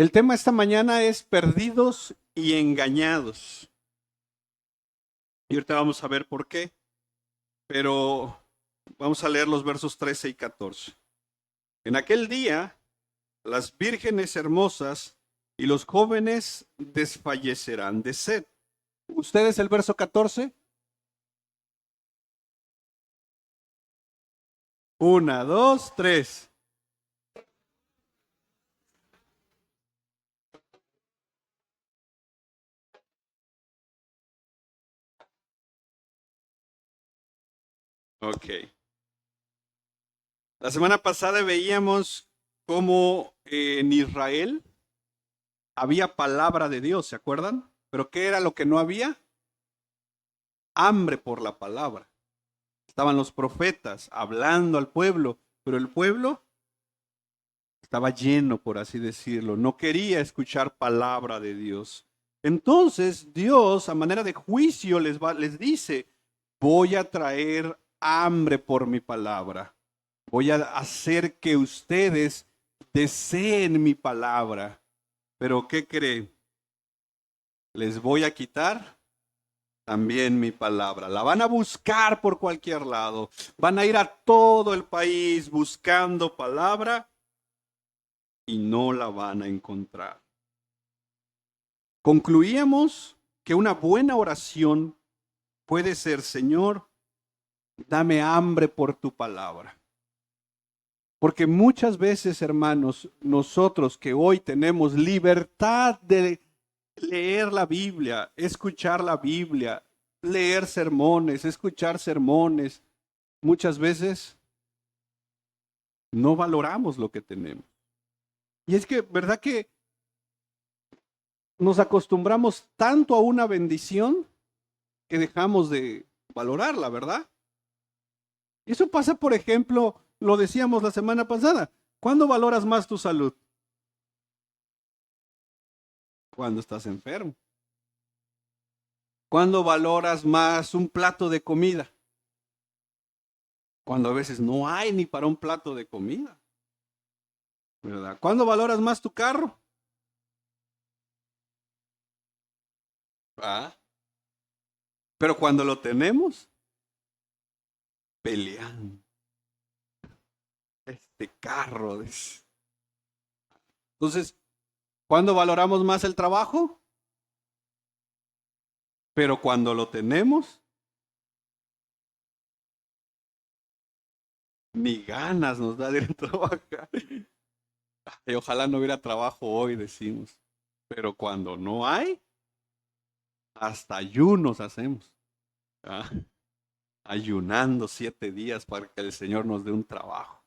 El tema esta mañana es perdidos y engañados. Y ahorita vamos a ver por qué, pero vamos a leer los versos 13 y 14. En aquel día, las vírgenes hermosas y los jóvenes desfallecerán de sed. ¿Ustedes el verso 14? Una, dos, tres. Ok. La semana pasada veíamos cómo en Israel había palabra de Dios, ¿se acuerdan? Pero ¿qué era lo que no había? Hambre por la palabra. Estaban los profetas hablando al pueblo, pero el pueblo estaba lleno, por así decirlo, no quería escuchar palabra de Dios. Entonces Dios, a manera de juicio, les dice, voy a traer hambre por mi palabra. Voy a hacer que ustedes deseen mi palabra. Pero ¿qué creen? Les voy a quitar también mi palabra. La van a buscar por cualquier lado. Van a ir a todo el país buscando palabra y no la van a encontrar. Concluíamos que una buena oración puede ser, Señor, dame hambre por tu palabra. Porque muchas veces, hermanos, nosotros que hoy tenemos libertad de leer la Biblia, escuchar la Biblia, leer sermones, escuchar sermones, muchas veces no valoramos lo que tenemos. Y es que, ¿verdad que nos acostumbramos tanto a una bendición que dejamos de valorarla, ¿verdad? Y eso pasa, por ejemplo, lo decíamos la semana pasada, ¿cuándo valoras más tu salud? Cuando estás enfermo. ¿Cuándo valoras más un plato de comida? Cuando a veces no hay ni para un plato de comida, ¿verdad? ¿Cuándo valoras más tu carro? Ah, pero cuando lo tenemos, peleando. Este carro. Entonces, ¿cuándo valoramos más el trabajo? Pero cuando lo tenemos, ni ganas nos da de trabajar. Y ojalá no hubiera trabajo hoy, decimos. Pero cuando no hay, hasta ayunos hacemos. ¿Ah? Ayunando 7 días para que el Señor nos dé un trabajo.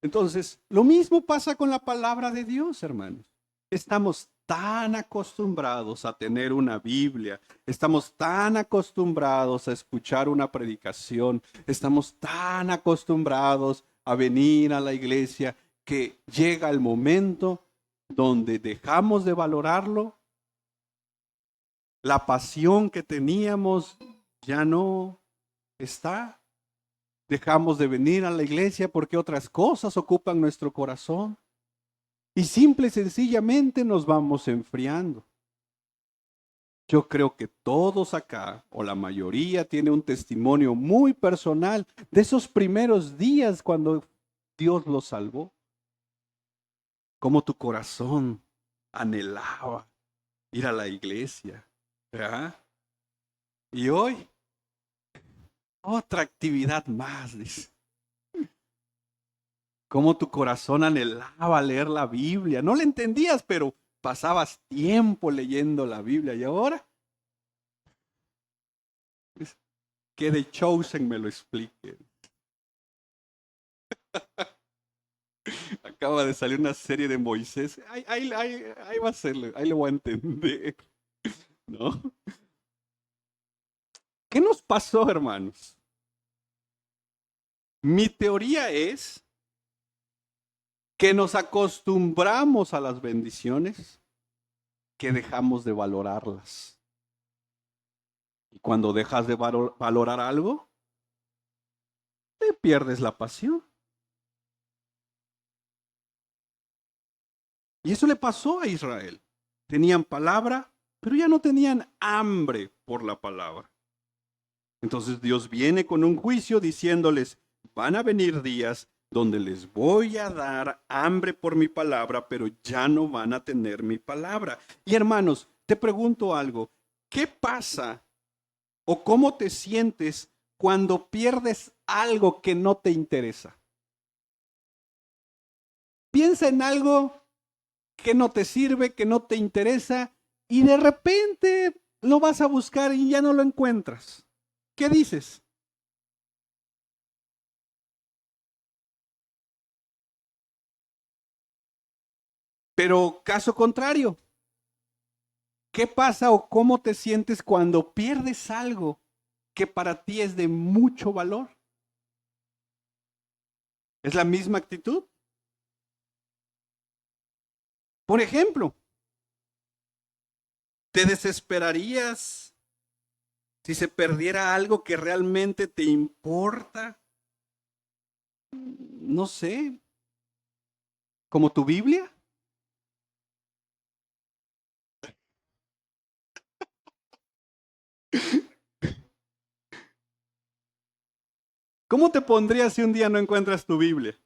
Entonces, lo mismo pasa con la palabra de Dios, hermanos. Estamos tan acostumbrados a tener una Biblia, estamos tan acostumbrados a escuchar una predicación, estamos tan acostumbrados a venir a la iglesia que llega el momento donde dejamos de valorarlo, la pasión que teníamos ya no está. Dejamos de venir a la iglesia porque otras cosas ocupan nuestro corazón. Y simple y sencillamente nos vamos enfriando. Yo creo que todos acá, o la mayoría, tiene un testimonio muy personal de esos primeros días cuando Dios los salvó. Como tu corazón anhelaba ir a la iglesia. ¿Verdad? Y hoy, otra actividad más, dice. Cómo tu corazón anhelaba leer la Biblia. No la entendías, pero pasabas tiempo leyendo la Biblia. Y ahora, que The Chosen me lo explique. Acaba de salir una serie de Moisés. Ahí va a ser, ahí lo voy a entender. ¿No? ¿Qué nos pasó, hermanos? Mi teoría es que nos acostumbramos a las bendiciones que dejamos de valorarlas. Y cuando dejas de valorar algo, te pierdes la pasión. Y eso le pasó a Israel. Tenían palabra, pero ya no tenían hambre por la palabra. Entonces Dios viene con un juicio diciéndoles, van a venir días donde les voy a dar hambre por mi palabra, pero ya no van a tener mi palabra. Y hermanos, te pregunto algo, ¿qué pasa o cómo te sientes cuando pierdes algo que no te interesa? Piensa en algo que no te sirve, que no te interesa, y de repente lo vas a buscar y ya no lo encuentras. ¿Qué dices? Pero caso contrario, ¿qué pasa o cómo te sientes cuando pierdes algo que para ti es de mucho valor? ¿Es la misma actitud? Por ejemplo, ¿te desesperarías si se perdiera algo que realmente te importa? No sé, como tu Biblia. ¿Cómo te pondrías si un día no encuentras tu Biblia?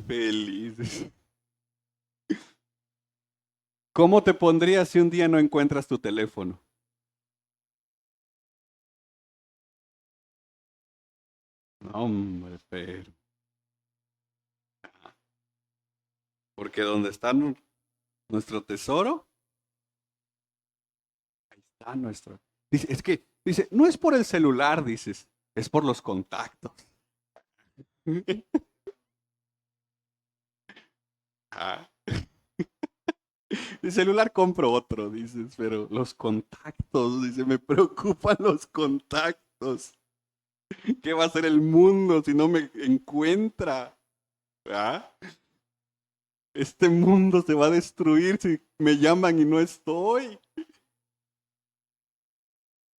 Feliz. ¿Cómo te pondrías si un día no encuentras tu teléfono? No, hombre, pero. Porque donde está nuestro tesoro, ahí está nuestro. Dice, es que, dice, no es por el celular, dices, es por los contactos. Ah, el celular compro otro, dices, pero los contactos, dice, me preocupan los contactos. ¿Qué va a hacer el mundo si no me encuentra? ¿Ah? Este mundo se va a destruir si me llaman y no estoy.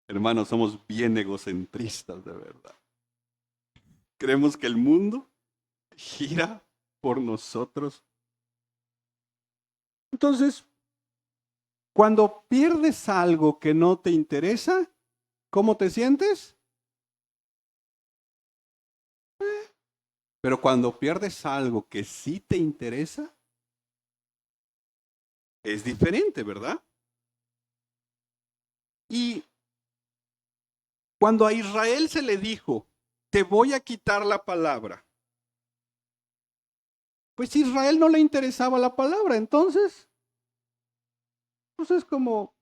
Hermanos, somos bien egocentristas, de verdad. Creemos que el mundo gira por nosotros. Entonces, cuando pierdes algo que no te interesa, ¿cómo te sientes? Pero cuando pierdes algo que sí te interesa, es diferente, ¿verdad? Y cuando a Israel se le dijo, te voy a quitar la palabra, pues a Israel no le interesaba la palabra, entonces, pues es como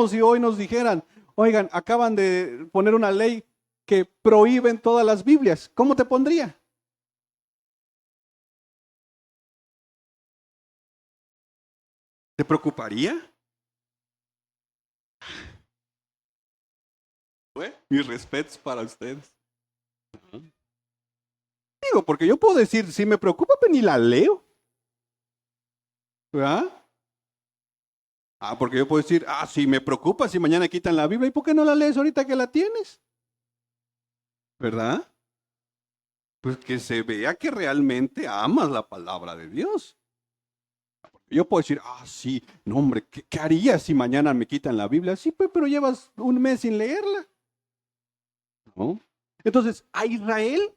si hoy nos dijeran, oigan, acaban de poner una ley que prohíben todas las Biblias, ¿cómo te pondría? ¿Te preocuparía? Mis respetos para ustedes. Digo, porque yo puedo decir, si me preocupa, pues ni la leo. ¿Verdad? Ah, porque yo puedo decir, si me preocupa si mañana quitan la Biblia, ¿y por qué no la lees ahorita que la tienes? ¿Verdad? Pues que se vea que realmente amas la palabra de Dios. Yo puedo decir, sí, no hombre, ¿qué harías si mañana me quitan la Biblia? Sí, pues, pero llevas un mes sin leerla. ¿No? Entonces, a Israel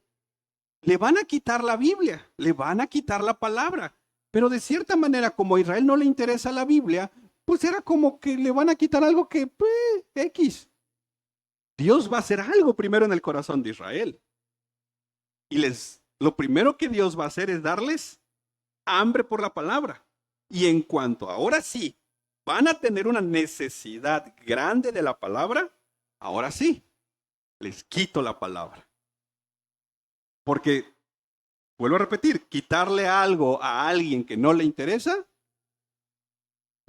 le van a quitar la Biblia, le van a quitar la palabra. Pero de cierta manera, como a Israel no le interesa la Biblia, pues era como que le van a quitar algo que, pues, X. Dios va a hacer algo primero en el corazón de Israel. Y lo primero que Dios va a hacer es darles hambre por la palabra. Y en cuanto ahora sí van a tener una necesidad grande de la palabra, ahora sí, les quito la palabra. Porque, vuelvo a repetir, quitarle algo a alguien que no le interesa,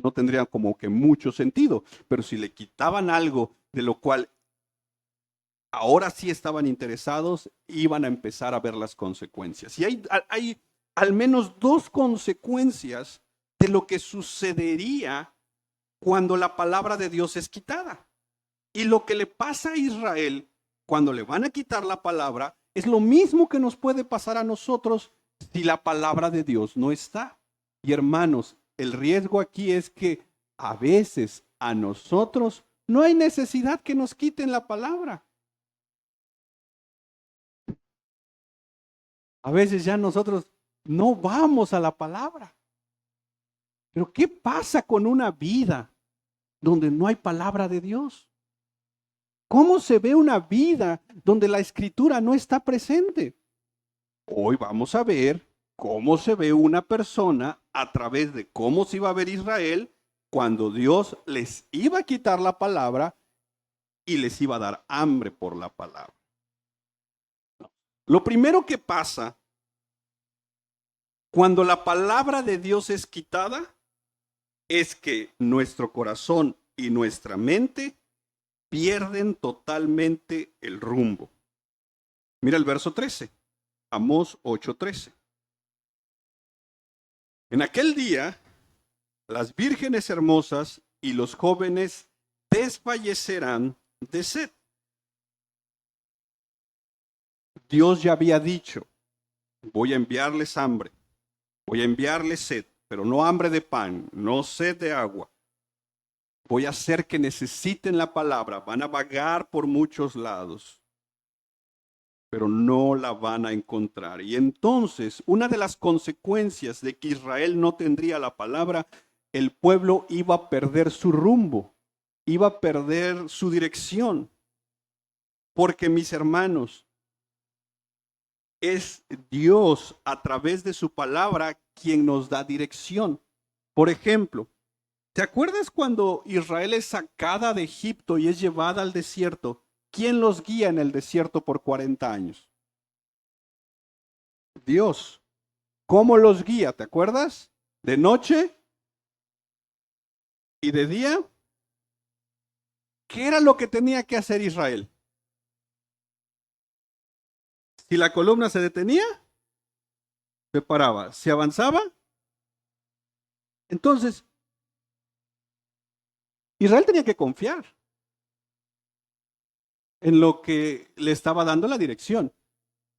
no tendría como que mucho sentido. Pero si le quitaban algo de lo cual ahora sí estaban interesados, iban a empezar a ver las consecuencias. Y hay al menos dos consecuencias de lo que sucedería cuando la palabra de Dios es quitada. Y lo que le pasa a Israel cuando le van a quitar la palabra Es lo mismo que nos puede pasar a nosotros si la palabra de Dios no está. Y hermanos, el riesgo aquí es que a veces a nosotros no hay necesidad que nos quiten la palabra. A veces ya nosotros no vamos a la palabra. Pero ¿qué pasa con una vida donde no hay palabra de Dios? ¿Cómo se ve una vida donde la escritura no está presente? Hoy vamos a ver cómo se ve una persona a través de cómo se iba a ver Israel cuando Dios les iba a quitar la palabra y les iba a dar hambre por la palabra. Lo primero que pasa cuando la palabra de Dios es quitada es que nuestro corazón y nuestra mente pierden totalmente el rumbo. Mira el verso 13, Amós 8:13. En aquel día, las vírgenes hermosas y los jóvenes desfallecerán de sed. Dios ya había dicho, voy a enviarles hambre, voy a enviarles sed, pero no hambre de pan, no sed de agua. Voy a hacer que necesiten la palabra, van a vagar por muchos lados, pero no la van a encontrar. Y entonces, una de las consecuencias de que Israel no tendría la palabra, el pueblo iba a perder su rumbo, iba a perder su dirección. Porque mis hermanos, es Dios a través de su palabra quien nos da dirección. Por ejemplo, ¿te acuerdas cuando Israel es sacada de Egipto y es llevada al desierto? ¿Quién los guía en el desierto por 40 años? Dios. ¿Cómo los guía? ¿Te acuerdas? ¿De noche y de día? ¿Qué era lo que tenía que hacer Israel? Si la columna se detenía, se paraba. Si avanzaba, entonces Israel tenía que confiar en lo que le estaba dando la dirección.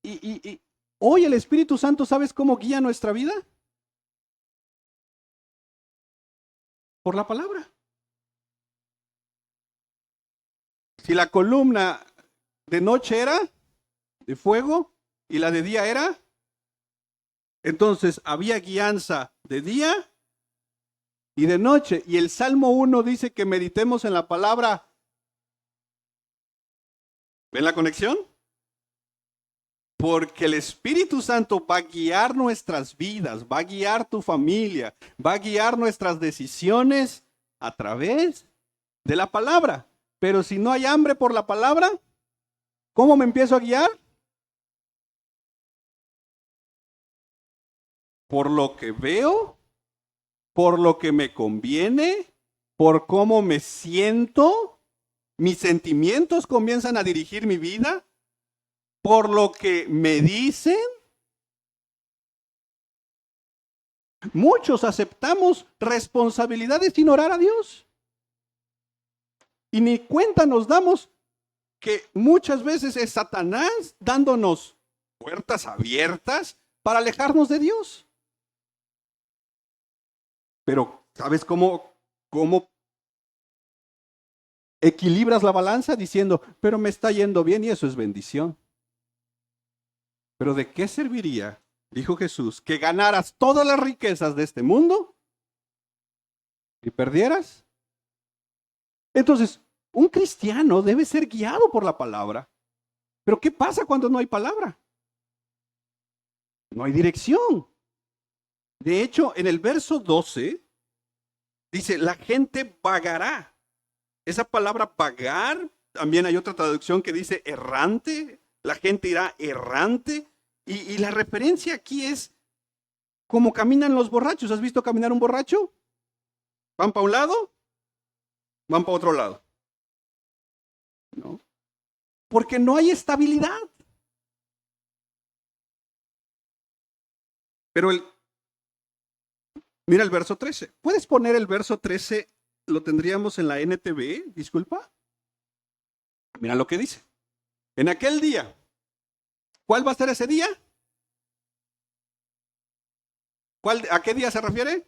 Y hoy el Espíritu Santo, ¿sabes cómo guía nuestra vida? Por la palabra. Si la columna de noche era de fuego y la de día era, entonces había guianza de día y de noche. Y el Salmo 1 dice que meditemos en la palabra. ¿Ven la conexión? Porque el Espíritu Santo va a guiar nuestras vidas, va a guiar tu familia, va a guiar nuestras decisiones a través de la palabra. Pero si no hay hambre por la palabra, ¿cómo me empiezo a guiar? Por lo que veo, por lo que me conviene, por cómo me siento. Mis sentimientos comienzan a dirigir mi vida, por lo que me dicen. Muchos aceptamos responsabilidades sin orar a Dios. Y ni cuenta nos damos que muchas veces es Satanás dándonos puertas abiertas para alejarnos de Dios. Pero ¿sabes cómo equilibras la balanza? Diciendo, pero me está yendo bien y eso es bendición. Pero ¿de qué serviría, dijo Jesús, que ganaras todas las riquezas de este mundo y perdieras? Entonces, un cristiano debe ser guiado por la palabra. Pero ¿qué pasa cuando no hay palabra? No hay dirección. De hecho, en el verso 12 dice, la gente vagará. Esa palabra vagar, también hay otra traducción que dice errante. La gente irá errante. Y la referencia aquí es como caminan los borrachos. ¿Has visto caminar un borracho? ¿Van para un lado? ¿Van para otro lado? ¿No? Porque no hay estabilidad. Pero mira el verso 13. ¿Puedes poner el verso 13? Lo tendríamos en la NTV, disculpa. Mira lo que dice. En aquel día, ¿Cuál va a ser ese día? ¿A qué día se refiere?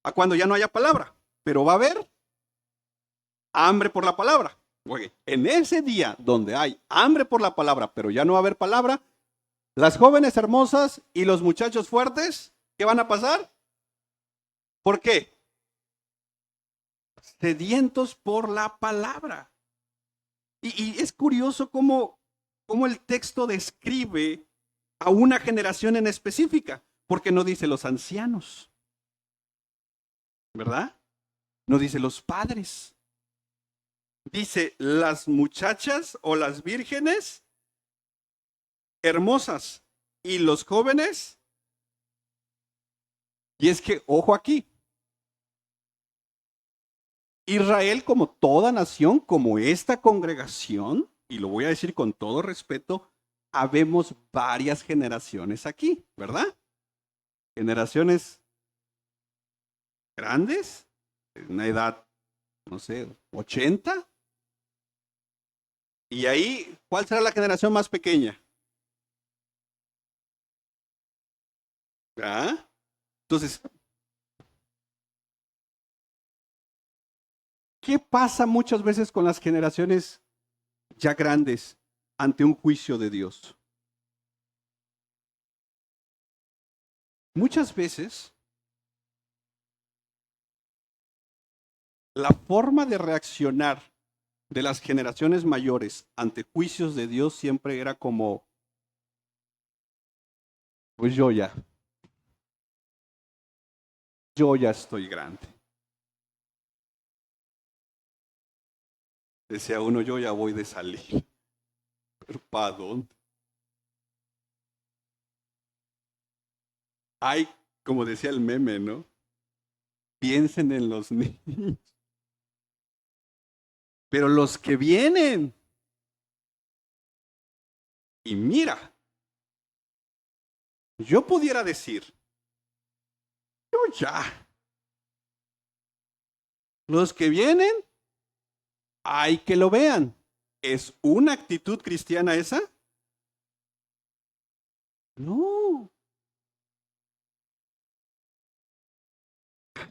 A cuando ya no haya palabra. Pero va a haber hambre por la palabra. Oye, en ese día donde hay hambre por la palabra, pero ya no va a haber palabra, las jóvenes hermosas y los muchachos fuertes, ¿qué van a pasar? ¿Por qué? Sedientos por la palabra. Y es curioso cómo el texto describe a una generación en específica, porque no dice los ancianos, ¿verdad? No dice los padres. Dice las muchachas o las vírgenes hermosas y los jóvenes. Y es que, ojo aquí, Israel como toda nación, como esta congregación, y lo voy a decir con todo respeto, habemos varias generaciones aquí, ¿verdad? Generaciones grandes, de una edad, no sé, 80. Y ahí, ¿cuál será la generación más pequeña? ¿Ah? Entonces, ¿qué pasa muchas veces con las generaciones ya grandes ante un juicio de Dios? Muchas veces la forma de reaccionar de las generaciones mayores ante juicios de Dios siempre era como, pues yo ya estoy grande. Decía uno, yo ya voy de salir. ¿Pero para dónde? Ay, como decía el meme, ¿no? Piensen en los niños. Pero los que vienen. Y mira, yo pudiera decir, yo ya. Los que vienen, hay que lo vean. ¿Es una actitud cristiana esa? No.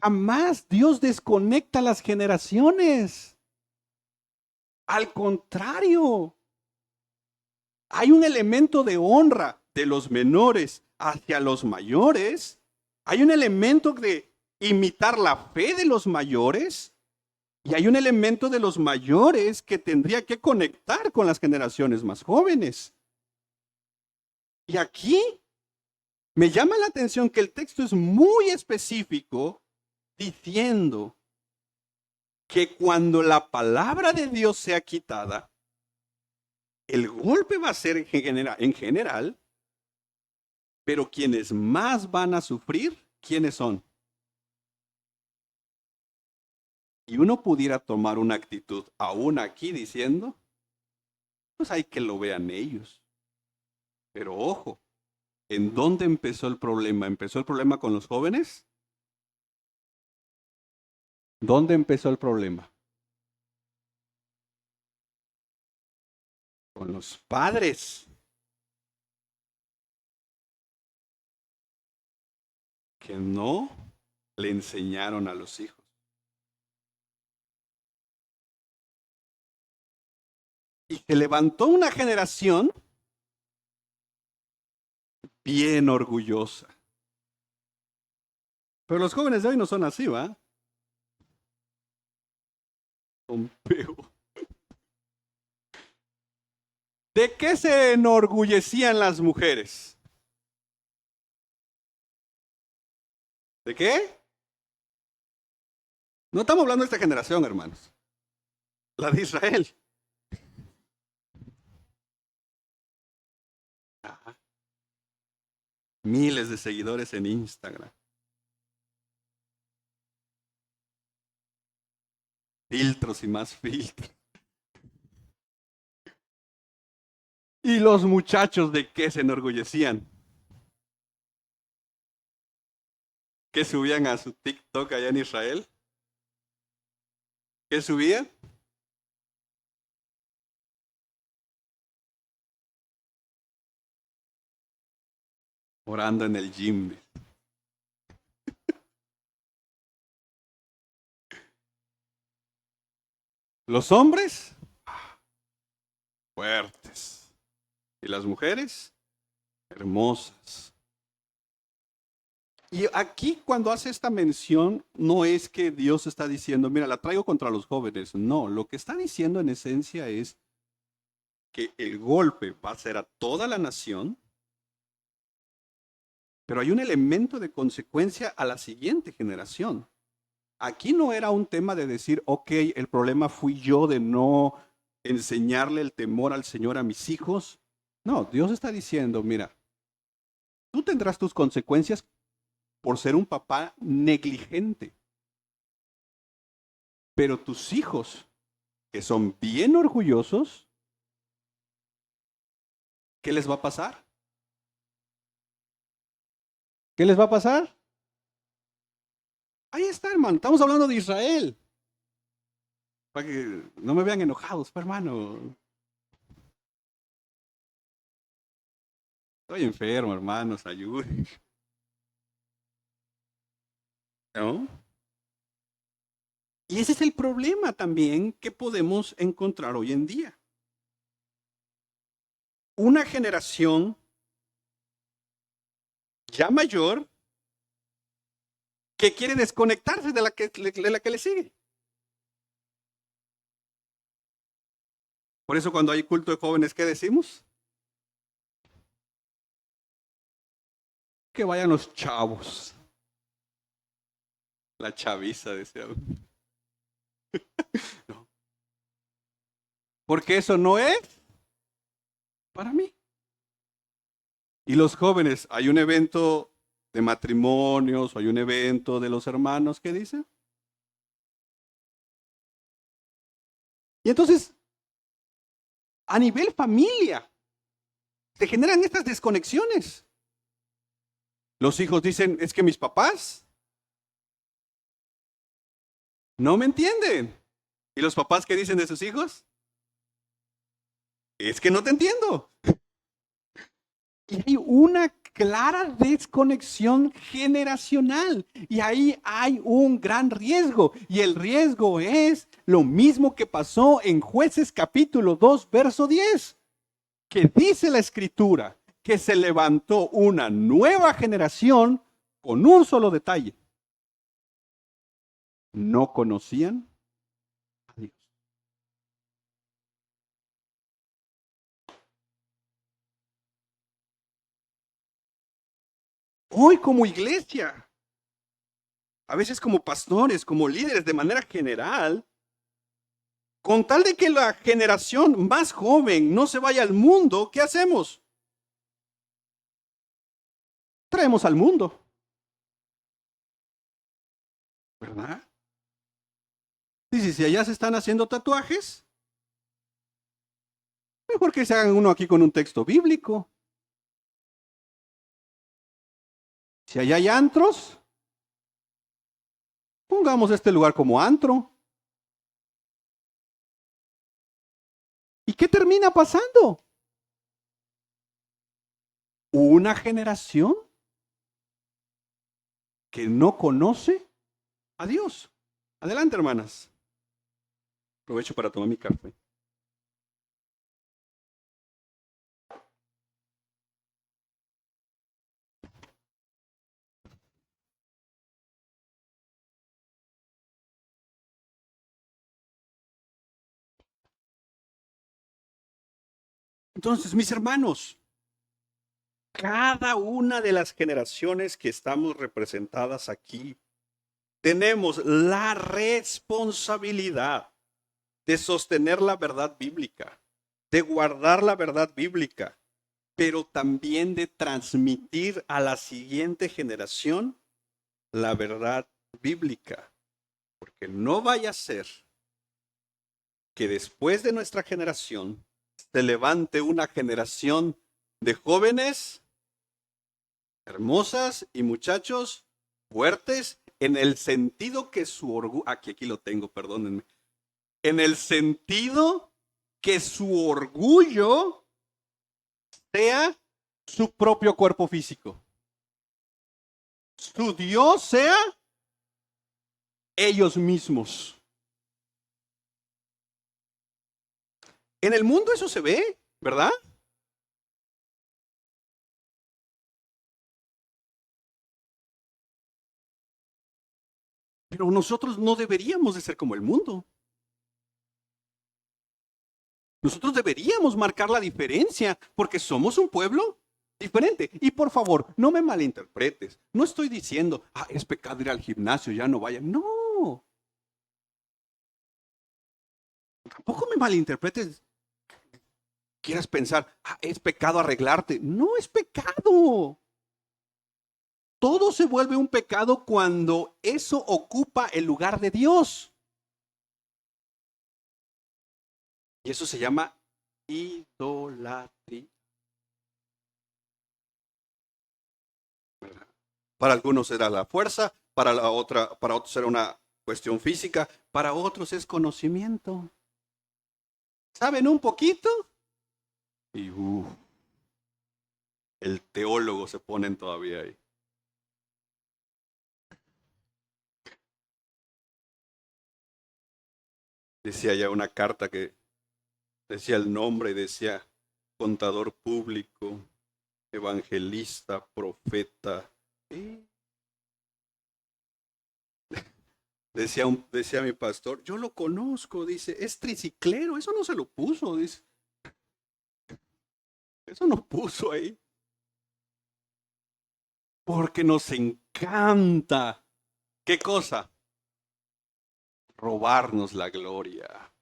Jamás Dios desconecta las generaciones. Al contrario, hay un elemento de honra de los menores hacia los mayores. Hay un elemento de imitar la fe de los mayores. Y hay un elemento de los mayores que tendría que conectar con las generaciones más jóvenes. Y aquí me llama la atención que el texto es muy específico diciendo que cuando la palabra de Dios sea quitada, el golpe va a ser en general, pero quienes más van a sufrir, ¿quiénes son? Y uno pudiera tomar una actitud aún aquí diciendo, pues hay que lo vean ellos. Pero ojo, ¿en dónde empezó el problema? ¿Empezó el problema con los jóvenes? ¿Dónde empezó el problema? Con los padres, que no le enseñaron a los hijos. Y se levantó una generación bien orgullosa. Pero los jóvenes de hoy no son así, ¿va? Son peor. ¿De qué se enorgullecían las mujeres? ¿De qué? No estamos hablando de esta generación, hermanos. La de Israel. Ajá. Miles de seguidores en Instagram. Filtros y más filtros. ¿Y los muchachos de qué se enorgullecían? ¿Qué subían a su TikTok allá en Israel? ¿Qué subían? orando en el gym. Los hombres, fuertes. Y las mujeres, hermosas. Y aquí cuando hace esta mención, no es que Dios está diciendo, mira, la traigo contra los jóvenes. No, lo que está diciendo en esencia es que el golpe va a ser a toda la nación, pero hay un elemento de consecuencia a la siguiente generación. Aquí no era un tema de decir, ok, el problema fui yo de no enseñarle el temor al Señor a mis hijos. No, Dios está diciendo, mira, tú tendrás tus consecuencias por ser un papá negligente, pero tus hijos, que son bien orgullosos, ¿qué les va a pasar? ¿Qué les va a pasar? Ahí está, hermano, estamos hablando de Israel. Para que no me vean enojados, hermano. Estoy enfermo, hermanos, ayuden. ¿No? Y ese es el problema también que podemos encontrar hoy en día. Una generación ya mayor que quiere desconectarse de la que le sigue. Por eso cuando hay culto de jóvenes, ¿qué decimos? Que vayan los chavos. La chaviza, decía. No. Porque eso no es para mí. Y los jóvenes, hay un evento de matrimonios, o hay un evento de los hermanos, ¿qué dicen? Y entonces, a nivel familia, se generan estas desconexiones. Los hijos dicen, es que mis papás no me entienden. ¿Y los papás qué dicen de sus hijos? Es que no te entiendo. Y hay una clara desconexión generacional. Y ahí hay un gran riesgo. Y el riesgo es lo mismo que pasó en Jueces capítulo 2, verso 10, que dice la escritura que se levantó una nueva generación con un solo detalle. No conocían a Dios. Hoy como iglesia, a veces como pastores, como líderes de manera general, con tal de que la generación más joven no se vaya al mundo, ¿qué hacemos? Traemos al mundo, ¿verdad? Dice, si allá se están haciendo tatuajes, mejor que se hagan uno aquí con un texto bíblico. Si allá hay antros, pongamos este lugar como antro. ¿Y qué termina pasando? Una generación que no conoce a Dios. Adelante, hermanas. Aprovecho para tomar mi café. Entonces, mis hermanos, cada una de las generaciones que estamos representadas aquí, tenemos la responsabilidad de sostener la verdad bíblica, de guardar la verdad bíblica, pero también de transmitir a la siguiente generación la verdad bíblica. Porque no vaya a ser que después de nuestra generación se levante una generación de jóvenes hermosas y muchachos fuertes en el sentido que su orgullo, aquí lo tengo, perdónenme, en el sentido que su orgullo sea su propio cuerpo físico. su Dios sea ellos mismos. En el mundo eso se ve, ¿verdad? Pero nosotros no deberíamos de ser como el mundo. Nosotros deberíamos marcar la diferencia porque somos un pueblo diferente. Y por favor, no me malinterpretes. No estoy diciendo, es pecado ir al gimnasio, ya no vaya. No. Tampoco me malinterpretes. Quieras pensar, es pecado arreglarte. No es pecado. Todo se vuelve un pecado cuando eso ocupa el lugar de Dios. Y eso se llama idolatría. Para algunos era la fuerza, para otros era una cuestión física, para otros es conocimiento. ¿Saben un poquito? Y el teólogo se ponen todavía ahí. Decía ya una carta que decía el nombre, decía contador público, evangelista, profeta. Decía mi pastor, yo lo conozco, dice, es triciclero, eso no se lo puso, dice. Eso no puso ahí. Porque nos encanta. ¿Qué cosa? Robarnos la gloria.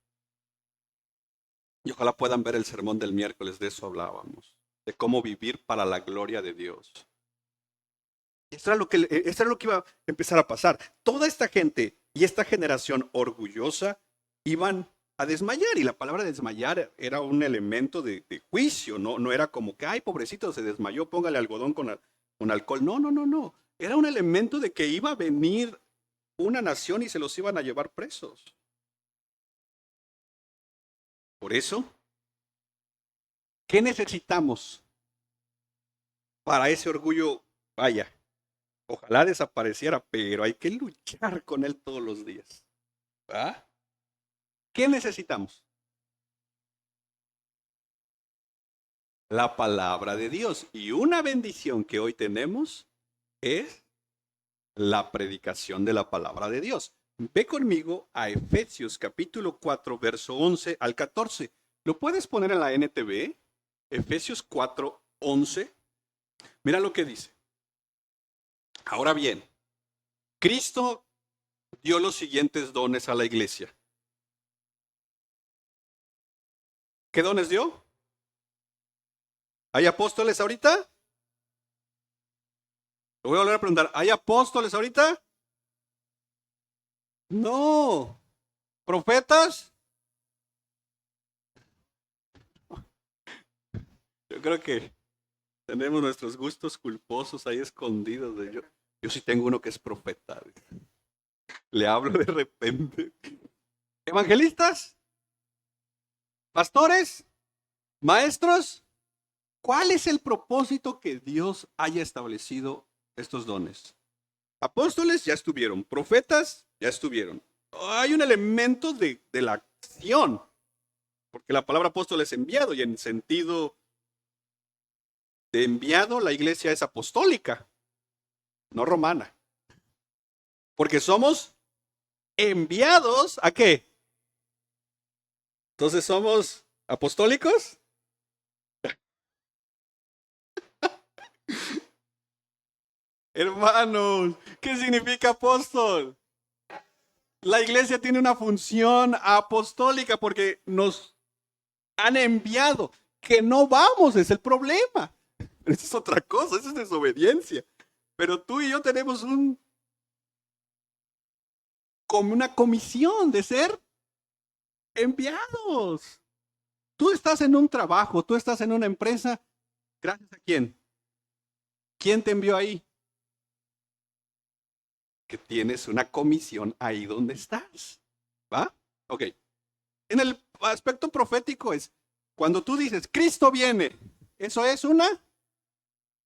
Y ojalá puedan ver el sermón del miércoles, de eso hablábamos. De cómo vivir para la gloria de Dios. Esto era lo que iba a empezar a pasar. Toda esta gente y esta generación orgullosa iban a desmayar. Y la palabra desmayar era un elemento de juicio. No era como que, ay, pobrecito, se desmayó, póngale algodón con alcohol. No. Era un elemento de que iba a venir una nación y se los iban a llevar presos. Por eso, ¿qué necesitamos para ese orgullo? Vaya, ojalá desapareciera, pero hay que luchar con él todos los días. ¿Va? ¿Qué necesitamos? La palabra de Dios. Y una bendición que hoy tenemos es la predicación de la palabra de Dios. Ve conmigo a Efesios capítulo 4, verso 11 al 14. ¿Lo puedes poner en la NTV? Efesios 4, 11. Mira lo que dice. Ahora bien, Cristo dio los siguientes dones a la iglesia. ¿Qué dones dio? ¿Hay apóstoles ahorita? Lo voy a volver a preguntar. ¿Hay apóstoles ahorita? No. ¿Profetas? Yo creo que tenemos nuestros gustos culposos ahí escondidos. Yo sí tengo uno que es profeta. Le hablo de repente. ¿Evangelistas? ¿Pastores? ¿Maestros? ¿Cuál es el propósito que Dios haya establecido estos dones? Apóstoles ya estuvieron, profetas ya estuvieron. Hay un elemento de la acción, porque la palabra apóstol es enviado y en sentido de enviado la iglesia es apostólica, no romana. Porque somos enviados ¿a qué? Entonces somos apostólicos. Hermanos, ¿qué significa apóstol? La iglesia tiene una función apostólica porque nos han enviado. Que no vamos, es el problema. Eso es otra cosa, eso es desobediencia. Pero tú y yo tenemos como una comisión de ser enviados. Tú estás en un trabajo, tú estás en una empresa. ¿Gracias a quién? ¿Quién te envió ahí? Que tienes una comisión ahí donde estás. ¿Va? Ok. En el aspecto profético es, cuando tú dices, Cristo viene, eso es una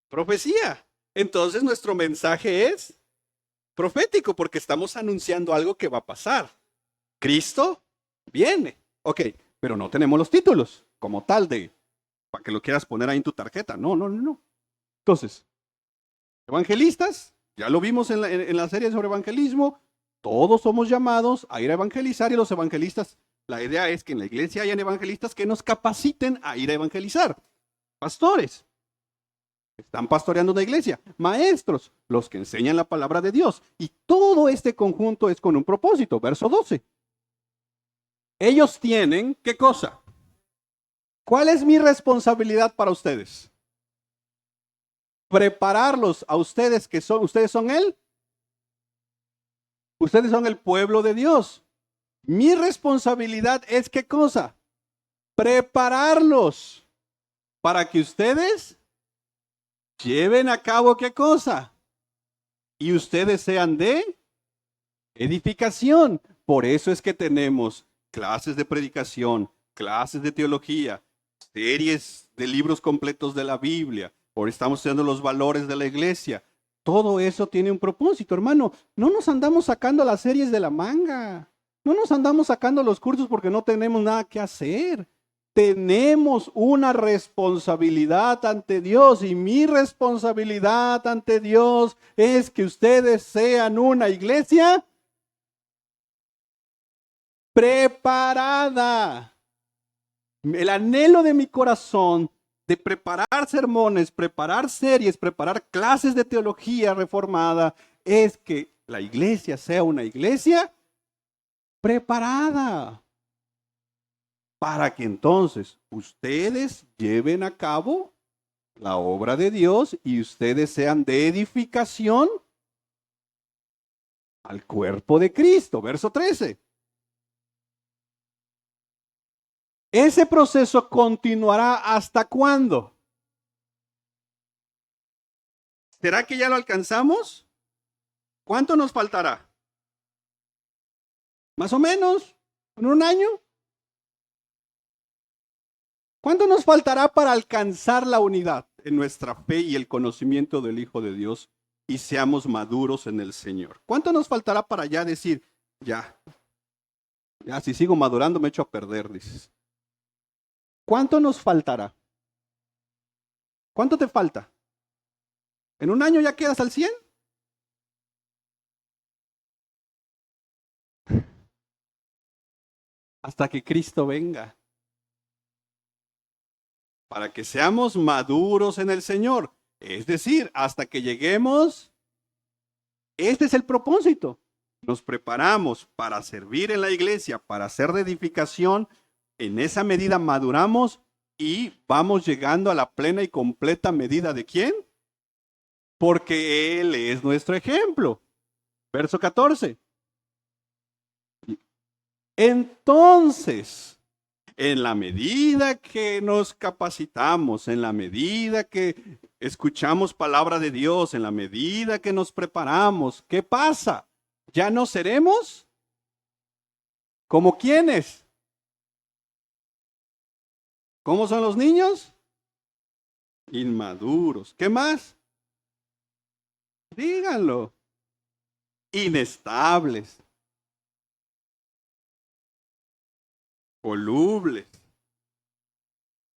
profecía. Entonces nuestro mensaje es profético porque estamos anunciando algo que va a pasar. Cristo viene. Ok, pero no tenemos los títulos como tal de para que lo quieras poner ahí en tu tarjeta. No, no, no, no. Entonces, evangelistas, ya lo vimos en la serie sobre evangelismo, todos somos llamados a ir a evangelizar y los evangelistas, la idea es que en la iglesia hayan evangelistas que nos capaciten a ir a evangelizar. Pastores, están pastoreando una iglesia. Maestros, los que enseñan la palabra de Dios. Y todo este conjunto es con un propósito. Verso 12. Ellos tienen, ¿qué cosa? ¿Cuál es mi responsabilidad para ustedes? Prepararlos a ustedes ustedes son ustedes son el pueblo de Dios. Mi responsabilidad es ¿qué cosa? Prepararlos para que ustedes lleven a cabo ¿qué cosa? Y ustedes sean de edificación. Por eso es que tenemos clases de predicación, clases de teología, series de libros completos de la Biblia. Ahora estamos estudiando los valores de la iglesia. Todo eso tiene un propósito, hermano. No nos andamos sacando las series de la manga. No nos andamos sacando los cursos porque no tenemos nada que hacer. Tenemos una responsabilidad ante Dios y mi responsabilidad ante Dios es que ustedes sean una iglesia preparada. El anhelo de mi corazón de preparar sermones, preparar series, preparar clases de teología reformada es que la iglesia sea una iglesia preparada para que entonces ustedes lleven a cabo la obra de Dios y ustedes sean de edificación al cuerpo de Cristo. Verso 13. Ese proceso continuará ¿hasta cuándo? ¿Será que ya lo alcanzamos? ¿Cuánto nos faltará? Más o menos, en un año. ¿Cuánto nos faltará para alcanzar la unidad en nuestra fe y el conocimiento del Hijo de Dios y seamos maduros en el Señor? ¿Cuánto nos faltará para ya decir, ya si sigo madurando me echo a perder, dices? ¿Cuánto nos faltará? ¿Cuánto te falta? ¿En un año ya quedas al 100? Hasta que Cristo venga. Para que seamos maduros en el Señor. Es decir, hasta que lleguemos, este es el propósito. Nos preparamos para servir en la iglesia, para hacer de edificación. En esa medida maduramos y vamos llegando a la plena y completa medida de ¿quién? Porque Él es nuestro ejemplo. Verso 14. Entonces, en la medida que nos capacitamos, en la medida que escuchamos palabra de Dios, en la medida que nos preparamos, ¿qué pasa? ¿Ya no seremos como quiénes? ¿Cómo son los niños? Inmaduros. ¿Qué más? Díganlo. Inestables. Volubles.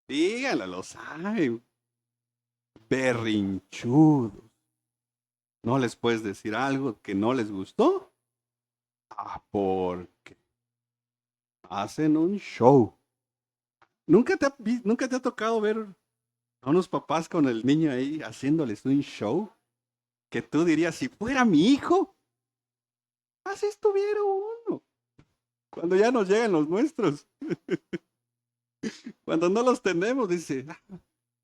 Díganlo, lo saben. Berrinchudos. ¿No les puedes decir algo que no les gustó? Ah, porque hacen un show. ¿Nunca te ha tocado ver a unos papás con el niño ahí haciéndoles un show? Que tú dirías, si fuera mi hijo, así estuviera uno. Cuando ya nos llegan los nuestros. Cuando no los tenemos, dice,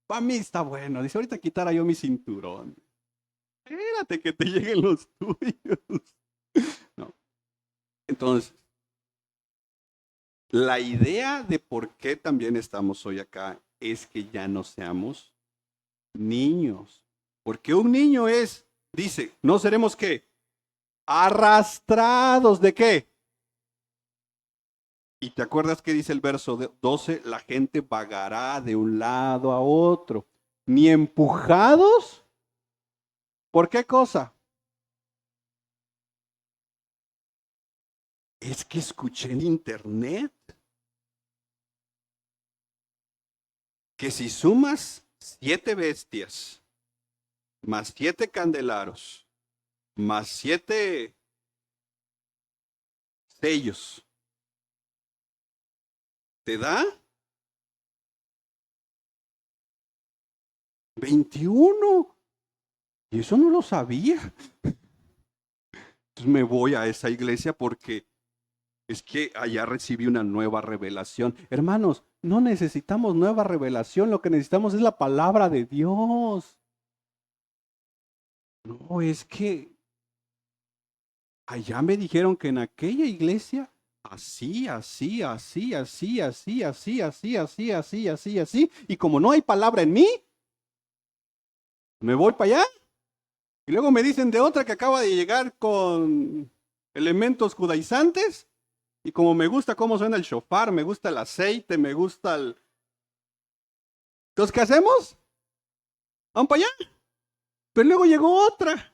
para mí está bueno. Dice, ahorita quitara yo mi cinturón. Espérate que te lleguen los tuyos. No. Entonces, la idea de por qué también estamos hoy acá es que ya no seamos niños. Porque un niño dice, no seremos qué? Arrastrados de qué? Y te acuerdas que dice el verso 12, la gente vagará de un lado a otro, ni empujados ¿Por qué cosa? Es que escuché en internet que si sumas 7 bestias, más 7 candeleros, más 7 sellos, te da 21. Y eso no lo sabía. Entonces me voy a esa iglesia porque es que allá recibí una nueva revelación. Hermanos, no necesitamos nueva revelación, lo que necesitamos es la palabra de Dios. No, es que allá me dijeron que en aquella iglesia, así, así, así, así, así, así, así, así, así, así, así. Y como no hay palabra en mí, me voy para allá. Y luego me dicen de otra que acaba de llegar con elementos judaizantes. Y como me gusta cómo suena el shofar, me gusta el aceite, me gusta el... Entonces, ¿qué hacemos? Vamos para allá. Pero luego llegó otra.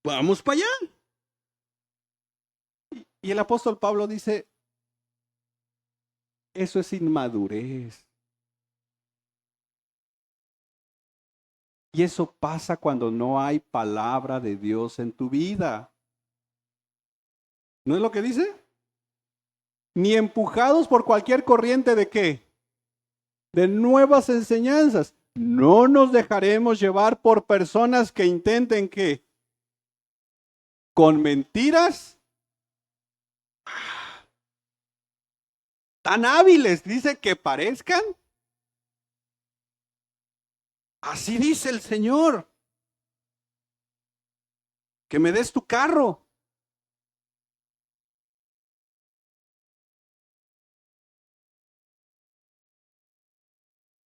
Vamos para allá. Y el apóstol Pablo dice, eso es inmadurez. Y eso pasa cuando no hay palabra de Dios en tu vida. ¿No es lo que dice? Ni empujados por cualquier corriente de qué? De nuevas enseñanzas. No nos dejaremos llevar por personas que intenten que con mentiras tan hábiles, dice, que parezcan. Así dice el Señor. Que me des tu carro.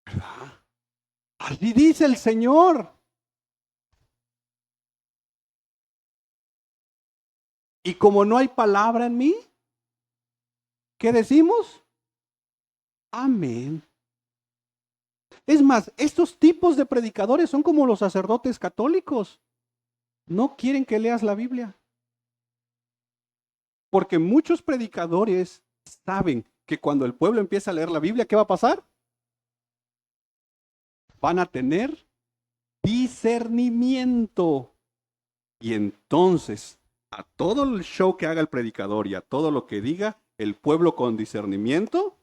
¿Verdad? Así dice el Señor. Y como no hay palabra en mí, ¿qué decimos? Amén. Es más, estos tipos de predicadores son como los sacerdotes católicos. No quieren que leas la Biblia. Porque muchos predicadores saben que cuando el pueblo empieza a leer la Biblia, ¿qué va a pasar? Van a tener discernimiento. Y entonces, a todo el show que haga el predicador y a todo lo que diga, el pueblo con discernimiento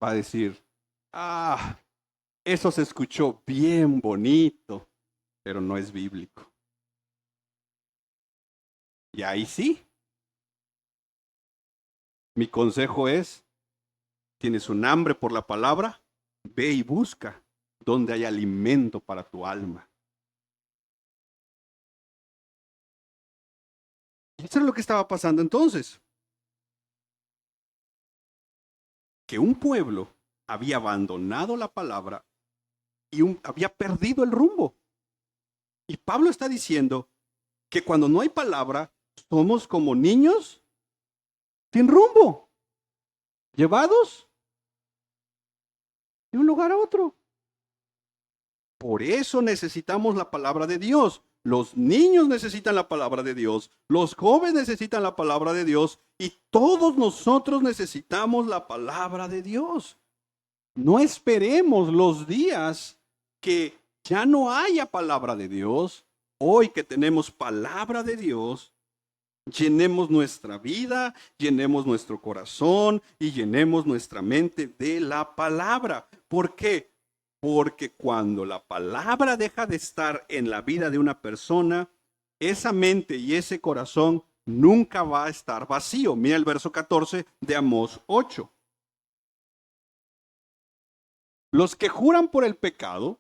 va a decir, eso se escuchó bien bonito, pero no es bíblico. Y ahí sí, mi consejo es, tienes un hambre por la palabra, ve y busca donde hay alimento para tu alma. Y eso es lo que estaba pasando entonces. Que un pueblo había abandonado la palabra y había perdido el rumbo. Y Pablo está diciendo que cuando no hay palabra, somos como niños sin rumbo, llevados de un lugar a otro. Por eso necesitamos la palabra de Dios. Los niños necesitan la palabra de Dios, los jóvenes necesitan la palabra de Dios y todos nosotros necesitamos la palabra de Dios. No esperemos los días que ya no haya palabra de Dios. Hoy que tenemos palabra de Dios, llenemos nuestra vida, llenemos nuestro corazón y llenemos nuestra mente de la palabra. ¿Por qué? Porque cuando la palabra deja de estar en la vida de una persona, esa mente y ese corazón nunca va a estar vacío. Mira el verso 14 de Amós 8. Los que juran por el pecado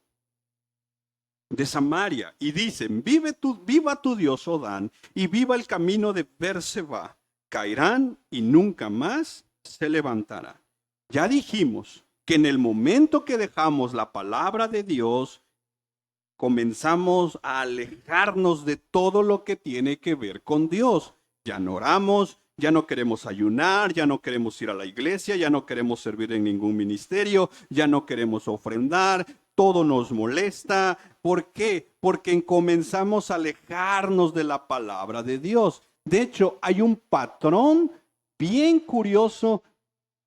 de Samaria y dicen, viva tu Dios, Odán, y viva el camino de Berseba, caerán y nunca más se levantará. Ya dijimos que en el momento que dejamos la palabra de Dios, comenzamos a alejarnos de todo lo que tiene que ver con Dios. Ya no oramos, ya no queremos ayunar, ya no queremos ir a la iglesia, ya no queremos servir en ningún ministerio, ya no queremos ofrendar, todo nos molesta, ¿Por qué? Porque comenzamos a alejarnos de la palabra de Dios. De hecho, hay un patrón bien curioso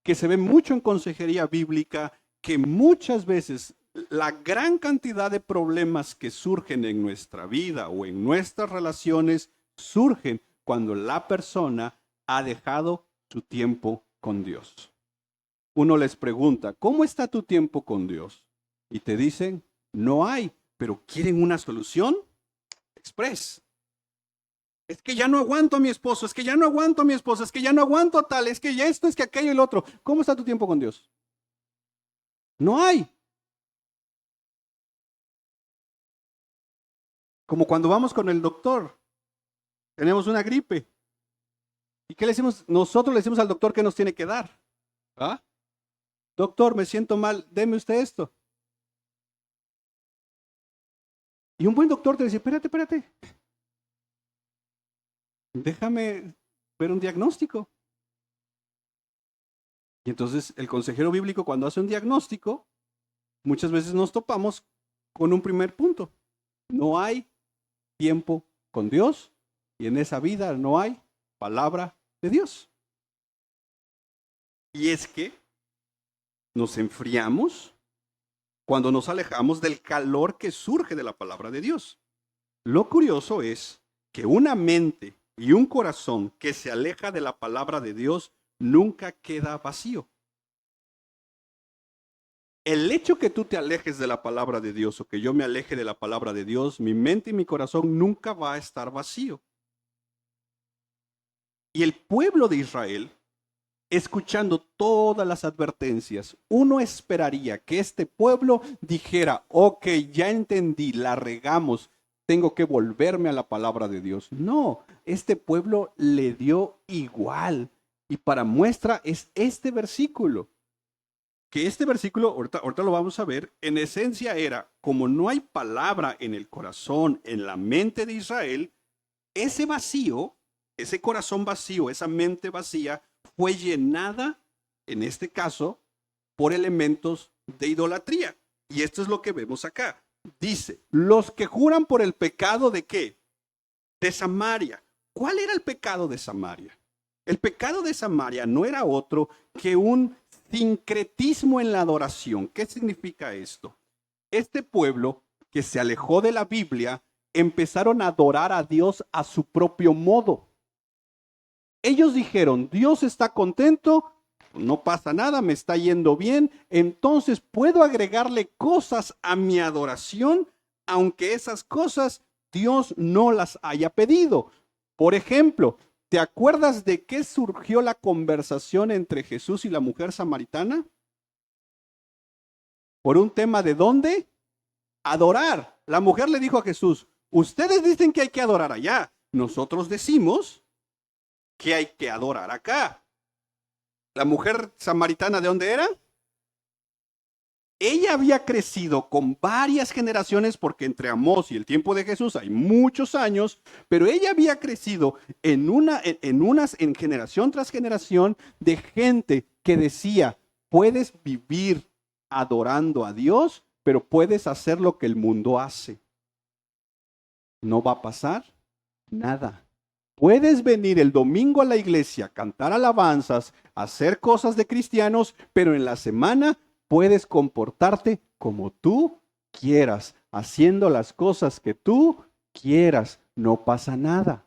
que se ve mucho en consejería bíblica, que muchas veces la gran cantidad de problemas que surgen en nuestra vida o en nuestras relaciones surgen cuando la persona ha dejado su tiempo con Dios. Uno les pregunta, ¿cómo está tu tiempo con Dios? Y te dicen, no hay, pero ¿quieren una solución? Express. Es que ya no aguanto a mi esposo, es que ya no aguanto a mi esposa, es que ya no aguanto a tal, es que ya esto, es que aquello y el otro. ¿Cómo está tu tiempo con Dios? No hay. Como cuando vamos con el doctor, tenemos una gripe. ¿Y qué le decimos? Nosotros le decimos al doctor qué nos tiene que dar. ¿Ah? Doctor, me siento mal, deme usted esto. Y un buen doctor te dice, espérate, déjame ver un diagnóstico. Y entonces el consejero bíblico cuando hace un diagnóstico, muchas veces nos topamos con un primer punto. No hay tiempo con Dios y en esa vida no hay palabra de Dios. Y es que nos enfriamos cuando nos alejamos del calor que surge de la palabra de Dios. Lo curioso es que una mente y un corazón que se aleja de la palabra de Dios nunca queda vacío. El hecho que tú te alejes de la palabra de Dios o que yo me aleje de la palabra de Dios, mi mente y mi corazón nunca va a estar vacío. Y el pueblo de Israel, escuchando todas las advertencias, uno esperaría que este pueblo dijera, ok, ya entendí, la regamos, tengo que volverme a la palabra de Dios. No, este pueblo le dio igual. Y para muestra es este versículo. Que este versículo, ahorita lo vamos a ver, en esencia era, como no hay palabra en el corazón, en la mente de Israel, ese vacío, ese corazón vacío, esa mente vacía, fue llenada, en este caso, por elementos de idolatría. Y esto es lo que vemos acá. Dice, los que juran por el pecado de qué? De Samaria. ¿Cuál era el pecado de Samaria? El pecado de Samaria no era otro que un sincretismo en la adoración. ¿Qué significa esto? Este pueblo que se alejó de la Biblia empezaron a adorar a Dios a su propio modo. Ellos dijeron, Dios está contento, no pasa nada, me está yendo bien, entonces puedo agregarle cosas a mi adoración, aunque esas cosas Dios no las haya pedido. Por ejemplo, ¿te acuerdas de qué surgió la conversación entre Jesús y la mujer samaritana? Por un tema de dónde? Adorar. La mujer le dijo a Jesús, ustedes dicen que hay que adorar allá. Nosotros decimos que hay que adorar acá. La mujer samaritana, ¿de dónde era? Ella había crecido con varias generaciones, porque entre Amós y el tiempo de Jesús hay muchos años, pero ella había crecido en generación tras generación de gente que decía, puedes vivir adorando a Dios, pero puedes hacer lo que el mundo hace. No va a pasar nada. Puedes venir el domingo a la iglesia, cantar alabanzas, hacer cosas de cristianos, pero en la semana puedes comportarte como tú quieras, haciendo las cosas que tú quieras. No pasa nada.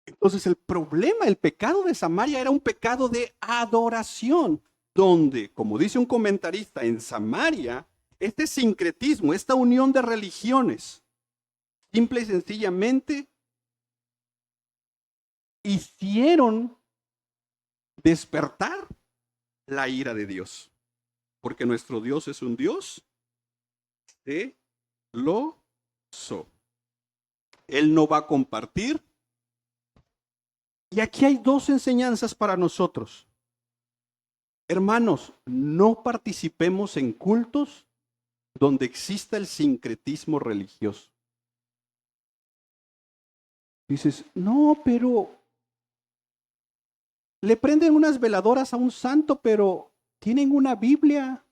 Entonces el problema, el pecado de Samaria era un pecado de adoración, donde, como dice un comentarista, en Samaria, este sincretismo, esta unión de religiones, simple y sencillamente hicieron despertar la ira de Dios. Porque nuestro Dios es un Dios celoso. Él no va a compartir. Y aquí hay dos enseñanzas para nosotros. Hermanos, no participemos en cultos donde exista el sincretismo religioso. Dices, no, pero le prenden unas veladoras a un santo, pero tienen una Biblia.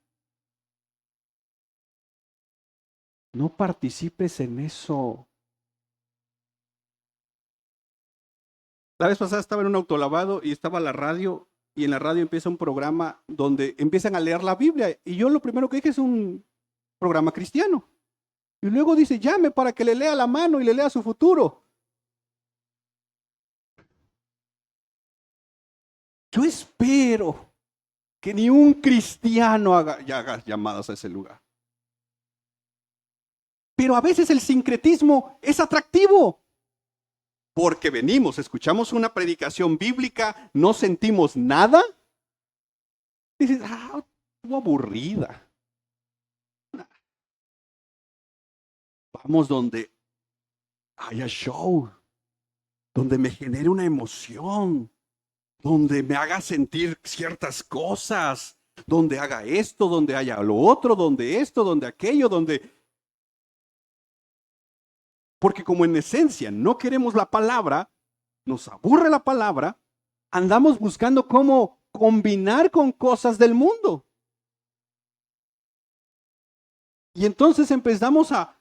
No participes en eso. La vez pasada estaba en un autolavado y estaba la radio y en la radio empieza un programa donde empiezan a leer la Biblia y yo lo primero que dije es un programa cristiano. Y luego dice, llame para que le lea la mano y le lea su futuro. Yo espero que ni un cristiano haga llamadas a ese lugar. Pero a veces el sincretismo es atractivo. Porque venimos, escuchamos una predicación bíblica, no sentimos nada. Dices, estuvo aburrida. Vamos donde haya show, donde me genere una emoción, donde me haga sentir ciertas cosas, donde haga esto, donde haya lo otro, donde esto, donde aquello, donde... Porque como en esencia no queremos la palabra, nos aburre la palabra, andamos buscando cómo combinar con cosas del mundo. Y entonces empezamos a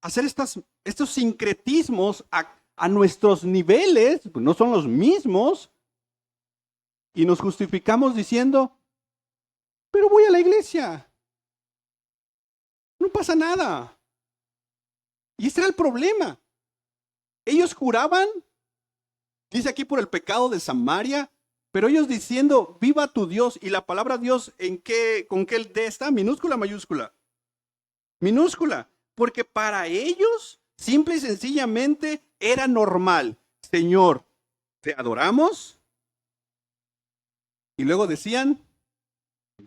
hacer estos sincretismos a nuestros niveles, pues no son los mismos, y nos justificamos diciendo, pero voy a la iglesia, no pasa nada. Y ese era el problema. Ellos juraban, dice aquí por el pecado de Samaria, pero ellos diciendo, viva tu Dios, y la palabra Dios, ¿con qué D está? ¿Minúscula o mayúscula? Minúscula, porque para ellos, simple y sencillamente, era normal. Señor, te adoramos. Y luego decían,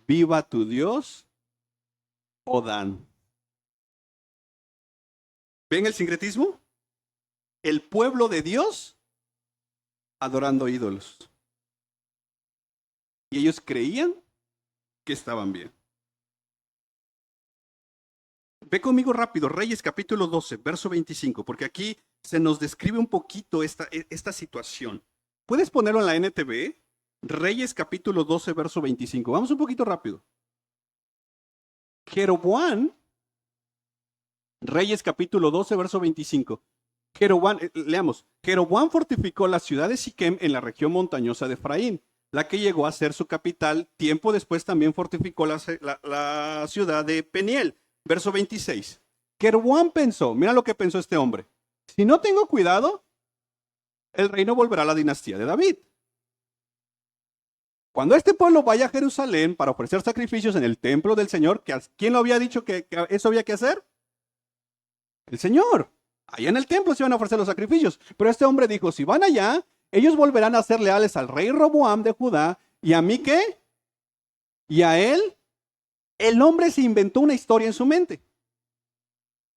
viva tu Dios, Odán. ¿Ven el sincretismo? El pueblo de Dios adorando ídolos. Y ellos creían que estaban bien. Ve conmigo rápido, Reyes capítulo 12, verso 25, porque aquí se nos describe un poquito esta situación. ¿Puedes ponerlo en la NTV? Reyes capítulo 12, verso 25. Vamos un poquito rápido. Jeroboam, Reyes capítulo 12, verso 25. Leamos. Jeroboam fortificó la ciudad de Siquem en la región montañosa de Efraín, la que llegó a ser su capital. Tiempo después también fortificó la ciudad de Peniel. Verso 26. Jeroboam pensó, mira lo que pensó este hombre. Si no tengo cuidado, el reino volverá a la dinastía de David. Cuando este pueblo vaya a Jerusalén para ofrecer sacrificios en el templo del Señor, ¿quién lo había dicho que eso había que hacer? El Señor. Allá en el templo se iban a ofrecer los sacrificios. Pero este hombre dijo, si van allá, ellos volverán a ser leales al rey Roboam de Judá. ¿Y a mí qué? ¿Y a él? El hombre se inventó una historia en su mente.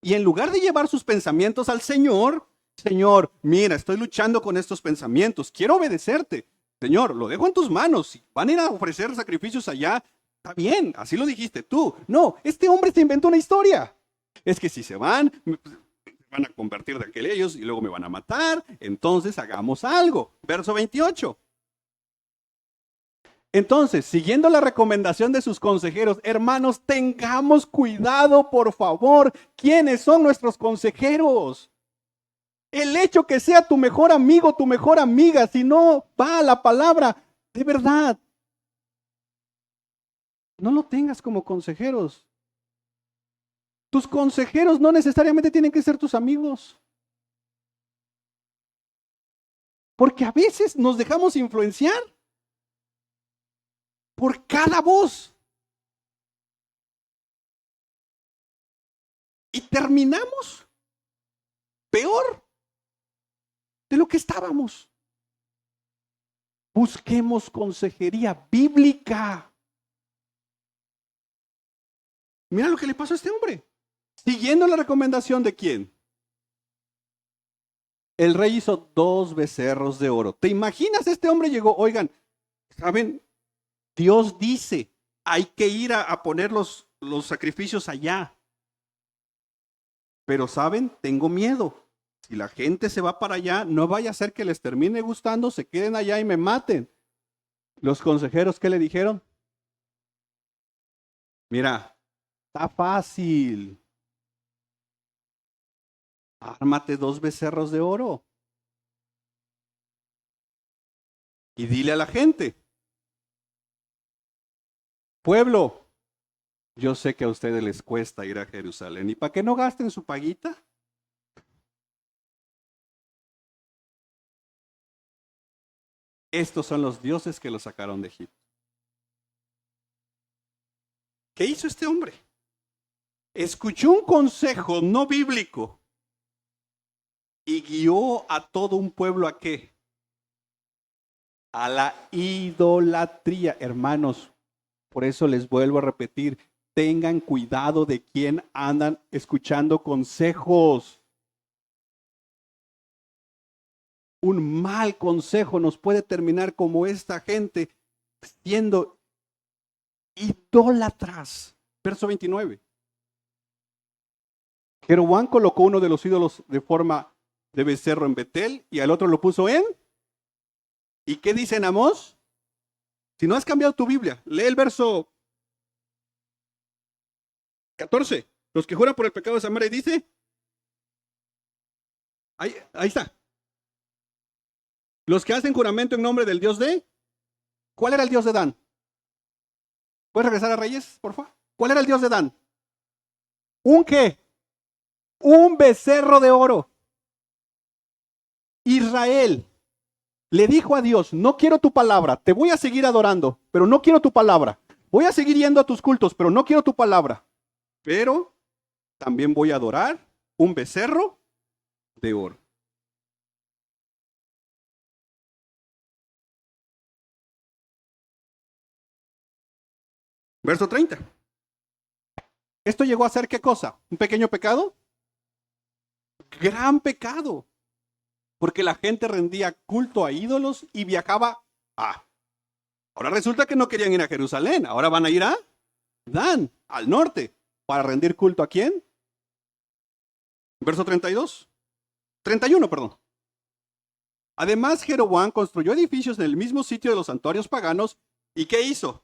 Y en lugar de llevar sus pensamientos al Señor, Señor, mira, estoy luchando con estos pensamientos, quiero obedecerte. Señor, lo dejo en tus manos. Si van a ir a ofrecer sacrificios allá, está bien, así lo dijiste tú. No, este hombre se inventó una historia. Es que si se van a convertir de aquellos y luego me van a matar, entonces hagamos algo. Verso 28. Entonces, siguiendo la recomendación de sus consejeros, hermanos, tengamos cuidado, por favor. ¿Quiénes son nuestros consejeros? El hecho que sea tu mejor amigo, tu mejor amiga, si no va a la palabra, de verdad, no lo tengas como consejeros. Tus consejeros no necesariamente tienen que ser tus amigos. Porque a veces nos dejamos influenciar por cada voz. Y terminamos peor de lo que estábamos. Busquemos consejería bíblica. Mira lo que le pasó a este hombre. Siguiendo la recomendación de quién. El rey hizo 2 becerros de oro. ¿Te imaginas? Este hombre llegó, oigan, ¿saben? Dios dice, hay que ir a poner los sacrificios allá. Pero ¿saben? Tengo miedo. Si la gente se va para allá, no vaya a ser que les termine gustando, se queden allá y me maten. Los consejeros, ¿qué le dijeron? Mira, está fácil. ármate 2 becerros de oro y dile a la gente, pueblo, yo sé que a ustedes les cuesta ir a Jerusalén y para que no gasten su paguita, estos son los dioses que los sacaron de Egipto. ¿Qué hizo este hombre? Escuchó un consejo no bíblico y guió a todo un pueblo ¿a qué? A la idolatría. Hermanos, por eso les vuelvo a repetir, tengan cuidado de quién andan escuchando consejos. Un mal consejo nos puede terminar como esta gente siendo idólatras. Verso 29. Jeroboam colocó uno de los ídolos de forma de becerro en Betel y al otro lo puso en. ¿Y qué dice en Amós? Si no has cambiado tu Biblia, lee el verso 14. Los que juran por el pecado de Samaria, dice. Ahí está. Los que hacen juramento en nombre del Dios de. ¿Cuál era el Dios de Dan? ¿Puedes regresar a Reyes, por favor? ¿Cuál era el Dios de Dan? ¿Un qué? Un becerro de oro. Israel le dijo a Dios, no quiero tu palabra, te voy a seguir adorando, pero no quiero tu palabra. Voy a seguir yendo a tus cultos, pero no quiero tu palabra. Pero también voy a adorar un becerro de oro. Verso 30. ¿Esto llegó a ser qué cosa? ¿Un pequeño pecado? Gran pecado. Porque la gente rendía culto a ídolos y viajaba a. Ahora resulta que no querían ir a Jerusalén. Ahora van a ir a Dan, al norte. ¿Para rendir culto a quién? Verso 32. 31, perdón. Además, Jeroboam construyó edificios en el mismo sitio de los santuarios paganos. ¿Y qué hizo?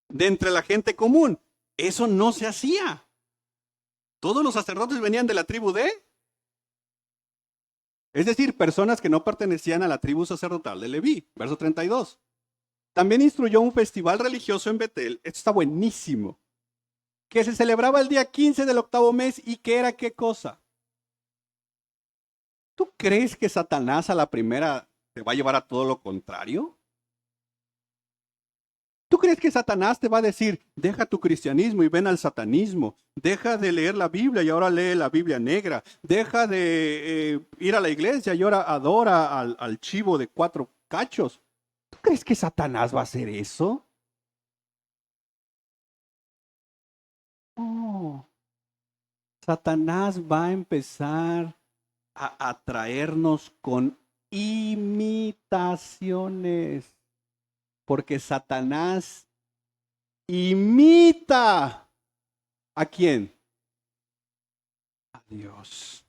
De entre la gente común. Eso no se hacía. Todos los sacerdotes venían de la tribu de. Es decir, personas que no pertenecían a la tribu sacerdotal de Leví. Verso 32. También instruyó un festival religioso en Betel. Esto está buenísimo. Que se celebraba el día 15 del octavo mes y que era qué cosa. ¿Tú crees que Satanás a la primera te va a llevar a todo lo contrario? ¿Tú crees que Satanás te va a decir, deja tu cristianismo y ven al satanismo? Deja de leer la Biblia y ahora lee la Biblia negra. Deja de ir a la iglesia y ahora adora al chivo de 4 cachos. ¿Tú crees que Satanás va a hacer eso? No. Satanás va a empezar a atraernos con imitaciones. Porque Satanás imita ¿a quién? A Dios.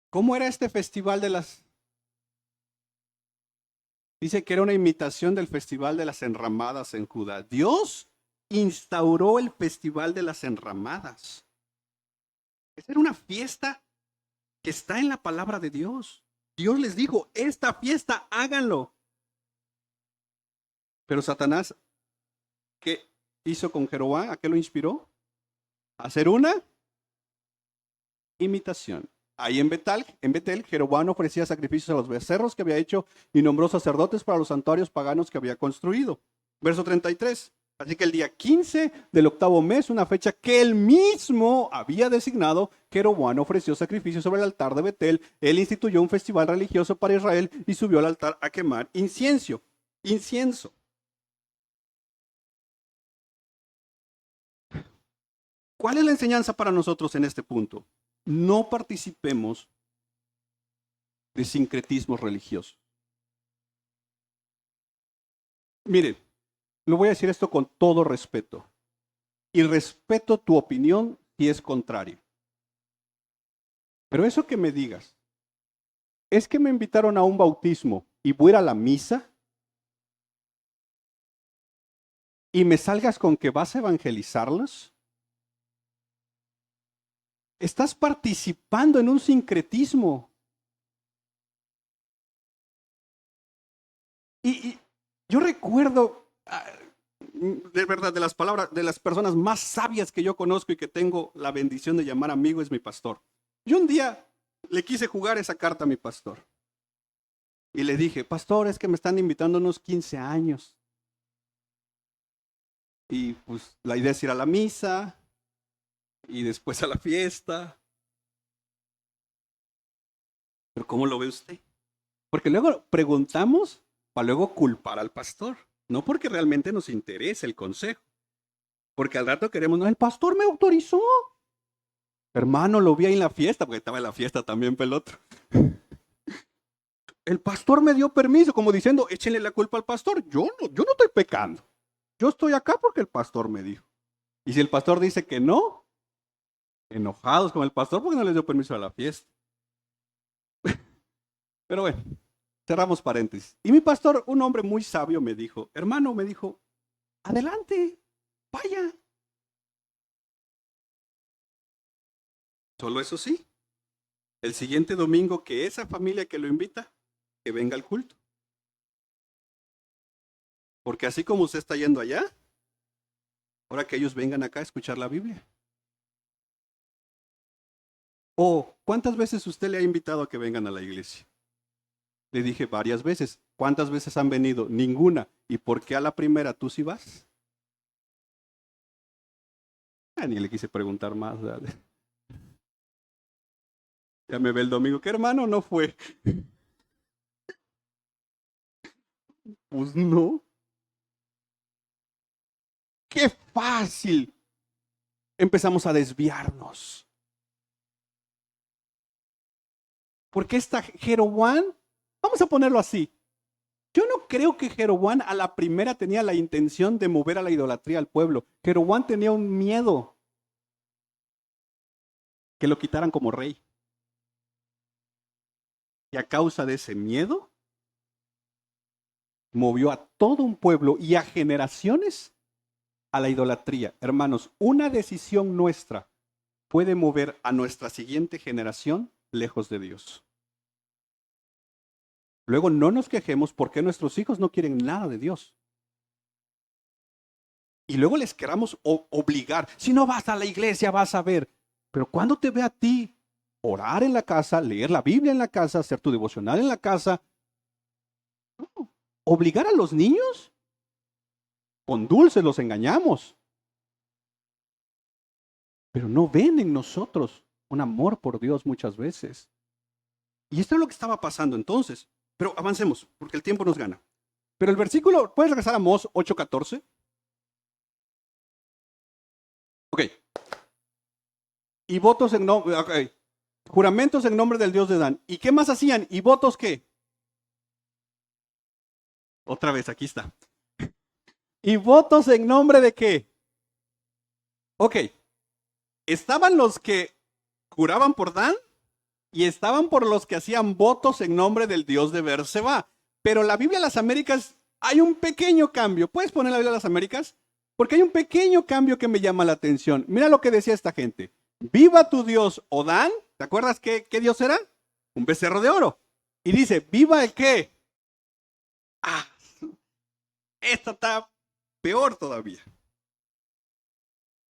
¿Cómo era este festival de las? Dice que era una imitación del festival de las enramadas en Judá. Dios instauró el festival de las enramadas. Esa era una fiesta que está en la palabra de Dios. Dios les dijo, esta fiesta háganlo. Pero Satanás, ¿qué hizo con Jeroboam? ¿A qué lo inspiró? A hacer una imitación. Ahí en Betel, Jeroboam ofrecía sacrificios a los becerros que había hecho y nombró sacerdotes para los santuarios paganos que había construido. Verso 33. Así que el día 15 del octavo mes, una fecha que él mismo había designado, Jeroboam ofreció sacrificios sobre el altar de Betel. Él instituyó un festival religioso para Israel y subió al altar a quemar incienso. ¿Cuál es la enseñanza para nosotros en este punto? No participemos de sincretismos religiosos. Miren, lo voy a decir esto con todo respeto. Y respeto tu opinión si es contrario. Pero eso que me digas, es que me invitaron a un bautismo y voy a ir a la misa y me salgas con que vas a evangelizarlos. Estás participando en un sincretismo. Y yo recuerdo, de verdad, de las palabras, de las personas más sabias que yo conozco y que tengo la bendición de llamar amigo, es mi pastor. Yo un día le quise jugar esa carta a mi pastor. Y le dije, pastor, es que me están invitando a unos 15 años. Y pues la idea es ir a la misa y después a la fiesta. Pero ¿cómo lo ve usted? Porque luego preguntamos para luego culpar al pastor. No porque realmente nos interese el consejo. Porque al rato queremos, no, el pastor me autorizó. Hermano, lo vi ahí en la fiesta, porque estaba en la fiesta también el otro. El pastor me dio permiso, como diciendo, échenle la culpa al pastor. Yo no estoy pecando. Yo estoy acá porque el pastor me dijo. Y si el pastor dice que no, enojados con el pastor porque no les dio permiso a la fiesta. Pero bueno, cerramos paréntesis. Y mi pastor, un hombre muy sabio, me dijo, hermano, me dijo, adelante, vaya. Solo eso sí, el siguiente domingo que esa familia que lo invita, que venga al culto. Porque así como usted está yendo allá, ahora que ellos vengan acá a escuchar la Biblia. O, ¿cuántas veces usted le ha invitado a que vengan a la iglesia? Le dije varias veces. ¿Cuántas veces han venido? Ninguna. ¿Y por qué a la primera tú sí vas? Ni le quise preguntar más. ¿Vale? Ya me ve el domingo. ¿Qué hermano no fue? Pues no. ¡Qué fácil! Empezamos a desviarnos. Porque esta Jeroboam, vamos a ponerlo así. Yo no creo que Jeroboam a la primera tenía la intención de mover a la idolatría al pueblo. Jeroboam tenía un miedo que lo quitaran como rey. Y a causa de ese miedo, movió a todo un pueblo y a generaciones a la idolatría. Hermanos, una decisión nuestra puede mover a nuestra siguiente generación lejos de Dios. Luego no nos quejemos porque nuestros hijos no quieren nada de Dios. Y luego les queramos obligar. Si no vas a la iglesia, vas a ver. Pero cuando te ve a ti orar en la casa, leer la Biblia en la casa, hacer tu devocional en la casa, obligar a los niños, con dulces los engañamos. Pero no ven en nosotros un amor por Dios muchas veces. Y esto es lo que estaba pasando entonces. Pero avancemos, porque el tiempo nos gana. Pero el versículo, ¿puedes regresar a Amós 8:14? Ok. Y votos en nombre, okay. Juramentos en nombre del Dios de Dan. ¿Y qué más hacían? ¿Y votos qué? Otra vez, aquí está. ¿Y votos en nombre de qué? Ok. Estaban los que juraban por Dan y estaban por los que hacían votos en nombre del Dios de Berseba. Pero la Biblia de las Américas hay un pequeño cambio. ¿Puedes poner la Biblia de las Américas? Porque hay un pequeño cambio que me llama la atención. Mira lo que decía esta gente. Viva tu Dios, Odán. ¿Te acuerdas qué Dios era? Un becerro de oro. Y dice, ¿viva el qué? Ah, esta está peor todavía.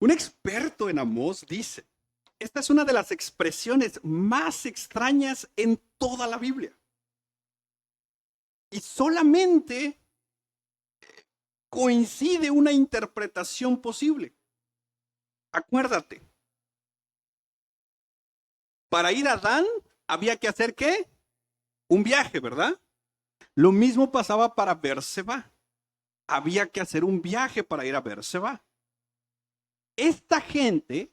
Un experto en Amós dice, esta es una de las expresiones más extrañas en toda la Biblia. Y solamente coincide una interpretación posible. Acuérdate, para ir a Dan había que hacer ¿qué? Un viaje, ¿verdad? Lo mismo pasaba para Berseba. Había que hacer un viaje para ir a Berseba. Esta gente,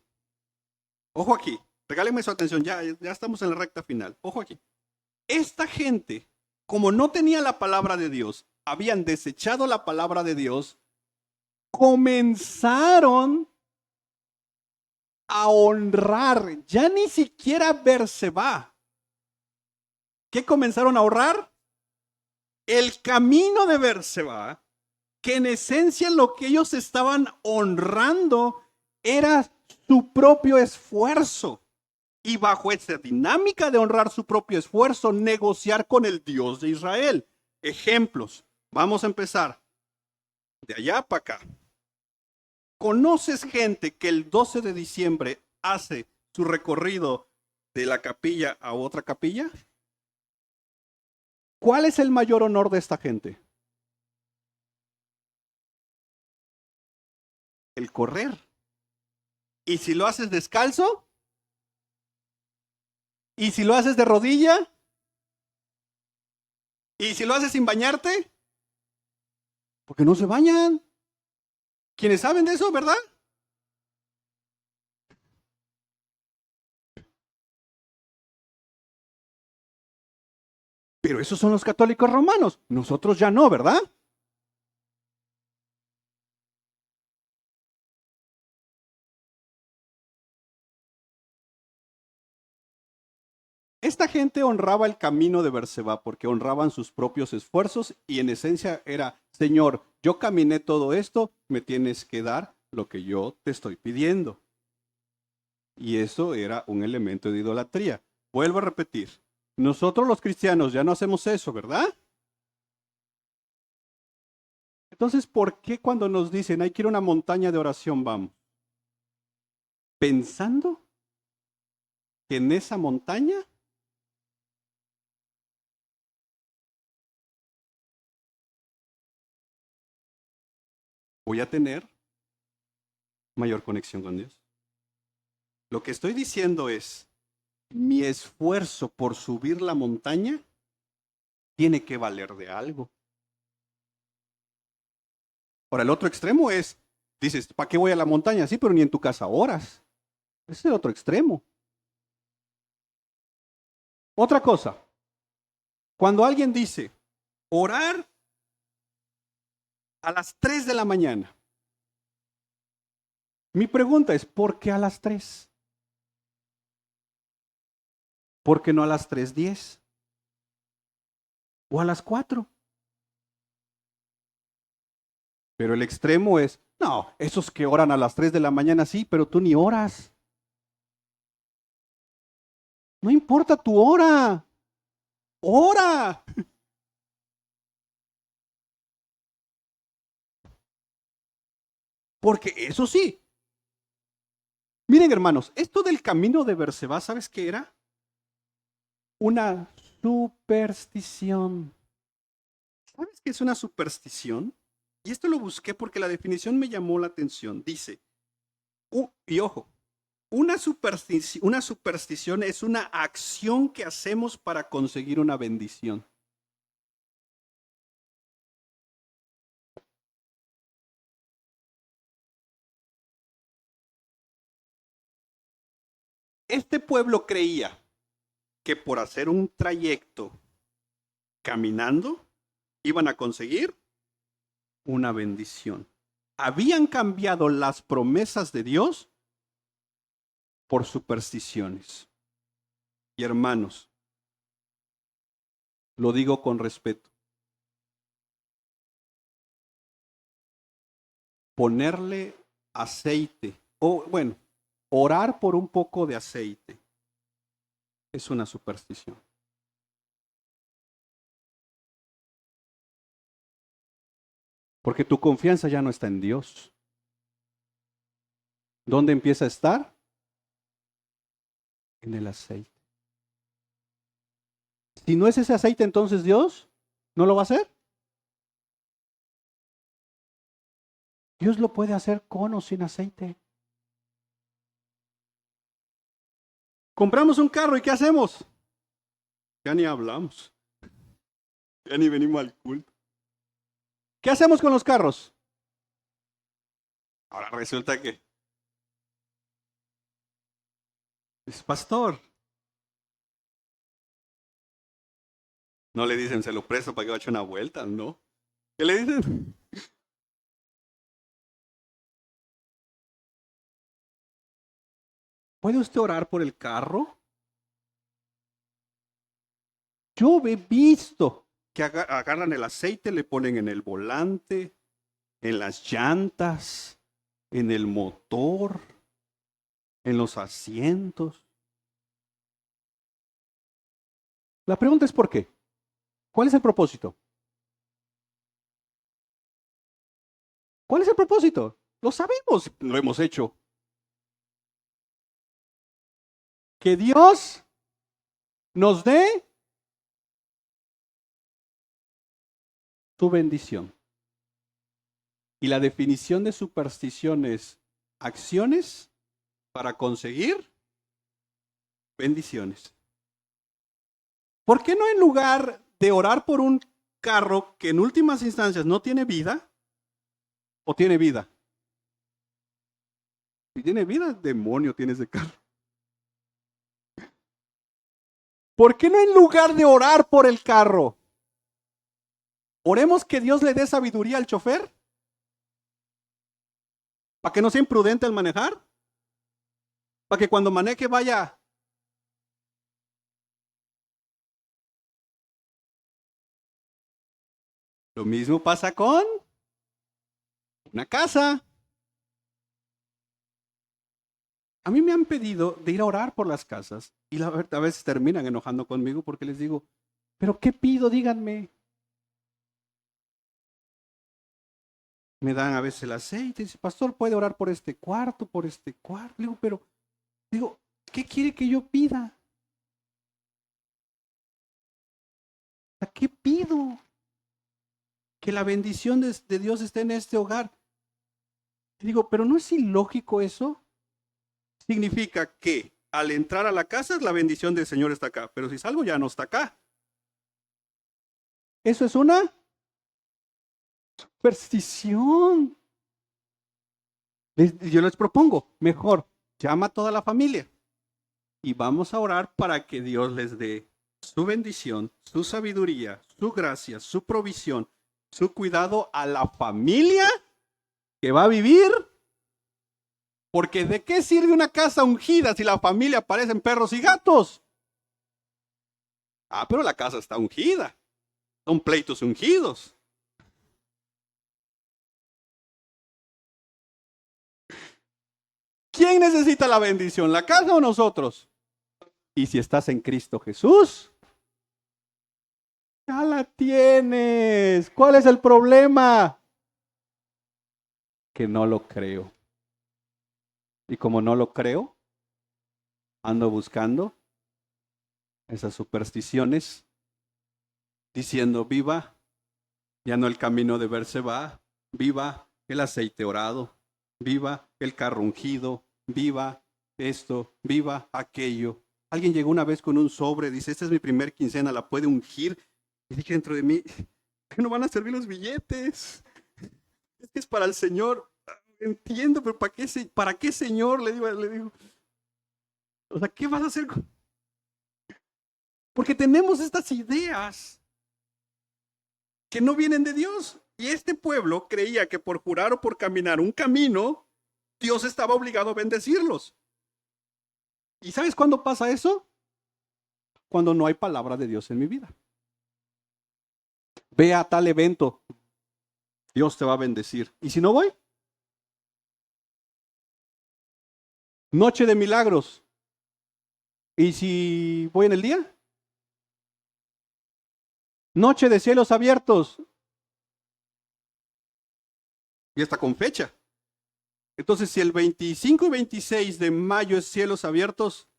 ojo aquí, regálenme su atención, ya estamos en la recta final. Ojo aquí. Esta gente, como no tenía la palabra de Dios, habían desechado la palabra de Dios, comenzaron a honrar, ya ni siquiera Berseba. ¿Qué comenzaron a honrar? El camino de Berseba, que en esencia lo que ellos estaban honrando era su propio esfuerzo. y bajo esa dinámica de honrar su propio esfuerzo, negociar con el Dios de Israel. Ejemplos. Vamos a empezar de allá para acá. ¿Conoces gente que el 12 de diciembre hace su recorrido de la capilla a otra capilla? ¿Cuál es el mayor honor de esta gente? El correr. ¿Y si lo haces descalzo? ¿Y si lo haces de rodilla? ¿Y si lo haces sin bañarte? Porque no se bañan. ¿Quiénes saben de eso, verdad? Pero esos son los católicos romanos. Nosotros ya no, ¿verdad? Esta gente honraba el camino de Berseba porque honraban sus propios esfuerzos y en esencia era, Señor, yo caminé todo esto, me tienes que dar lo que yo te estoy pidiendo. Y eso era un elemento de idolatría. Vuelvo a repetir, nosotros los cristianos ya no hacemos eso, ¿verdad? Entonces, ¿por qué cuando nos dicen hay que ir a una montaña de oración vamos? Pensando que en esa montaña voy a tener mayor conexión con Dios. Lo que estoy diciendo es, mi esfuerzo por subir la montaña tiene que valer de algo. Ahora, el otro extremo es, dices, ¿para qué voy a la montaña? Sí, pero ni en tu casa oras. Ese es el otro extremo. Otra cosa, cuando alguien dice, orar a las 3 de la mañana, mi pregunta es, ¿por qué a las 3? ¿Por qué no a las 3:10? ¿O a las 4? Pero el extremo es, no, esos que oran a las 3 de la mañana sí, pero tú ni oras. No importa tu hora, ora. Porque eso sí, miren hermanos, esto del camino de Berseba, ¿sabes qué era? Una superstición. ¿Sabes qué es una superstición? Y esto lo busqué porque la definición me llamó la atención. Dice, y ojo, una superstición es una acción que hacemos para conseguir una bendición. Este pueblo creía que por hacer un trayecto caminando iban a conseguir una bendición. Habían cambiado las promesas de Dios por supersticiones. Y hermanos, lo digo con respeto, ponerle aceite, o bueno, orar por un poco de aceite, es una superstición. Porque tu confianza ya no está en Dios. ¿Dónde empieza a estar? En el aceite. Si no es ese aceite, entonces Dios no lo va a hacer. Dios lo puede hacer con o sin aceite. Compramos un carro y ¿qué hacemos? Ya ni hablamos. Ya ni venimos al culto. ¿Qué hacemos con los carros? Ahora resulta que es pastor. No le dicen, se lo presto para que vaya una vuelta, ¿no? ¿Qué le dicen? ¿Puede usted orar por el carro? Yo he visto que agarran el aceite, le ponen en el volante, en las llantas, en el motor, en los asientos. La pregunta es ¿por qué? ¿Cuál es el propósito? ¿Cuál es el propósito? Lo sabemos, lo hemos hecho. Que Dios nos dé su bendición. Y la definición de superstición es acciones para conseguir bendiciones. ¿Por qué no en lugar de orar por un carro que en últimas instancias no tiene vida o tiene vida? Si tiene vida, demonio tiene ese carro. ¿Por qué no en lugar de orar por el carro, oremos que Dios le dé sabiduría al chofer? ¿Para que no sea imprudente al manejar? ¿Para que cuando maneje vaya? Lo mismo pasa con una casa. A mí me han pedido de ir a orar por las casas y a veces terminan enojando conmigo porque les digo, ¿pero qué pido? Díganme. Me dan a veces el aceite y dice, pastor, ¿puede orar por este cuarto, por este cuarto? Le digo, pero, digo, ¿qué quiere que yo pida? ¿A qué pido? Que la bendición de Dios esté en este hogar. Y digo, pero ¿no es ilógico eso? Significa que al entrar a la casa la bendición del Señor está acá, pero si salgo ya no está acá. Eso es una superstición. Yo les propongo, mejor, llama a toda la familia y vamos a orar para que Dios les dé su bendición, su sabiduría, su gracia, su provisión, su cuidado a la familia que va a vivir. Porque ¿de qué sirve una casa ungida si la familia parecen perros y gatos? Ah, pero la casa está ungida. Son pleitos ungidos. ¿Quién necesita la bendición, la casa o nosotros? Y si estás en Cristo Jesús, ya la tienes. ¿Cuál es el problema? Que no lo creo. Y como no lo creo, ando buscando esas supersticiones, diciendo, viva, ya no el camino de Berseba, viva el aceite orado, viva el carro ungido, viva esto, viva aquello. Alguien llegó una vez con un sobre, dice, esta es mi primer quincena, ¿la puede ungir? Y dije dentro de mí, ¿qué no van a servir los billetes? Es que es para el Señor. Entiendo, pero ¿para qué Señor? Le digo, o sea, ¿qué vas a hacer? Porque tenemos estas ideas que no vienen de Dios. Y este pueblo creía que por jurar o por caminar un camino, Dios estaba obligado a bendecirlos. ¿Y sabes cuándo pasa eso? Cuando no hay palabra de Dios en mi vida. Ve a tal evento, Dios te va a bendecir. ¿Y si no voy? Noche de milagros. ¿Y si voy en el día? Noche de cielos abiertos. Y está con fecha. Entonces, si el 25 y 26 de mayo es cielos abiertos,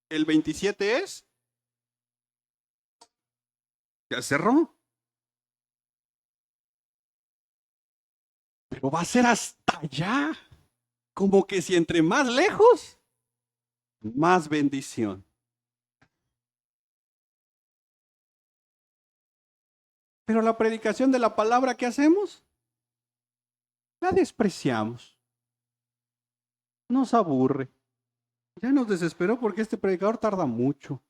el 27 es, ya cerró. Pero va a ser hasta allá. Como que si entre más lejos, más bendición. Pero la predicación de la palabra que hacemos, la despreciamos. Nos aburre. Ya nos desesperó porque este predicador tarda mucho.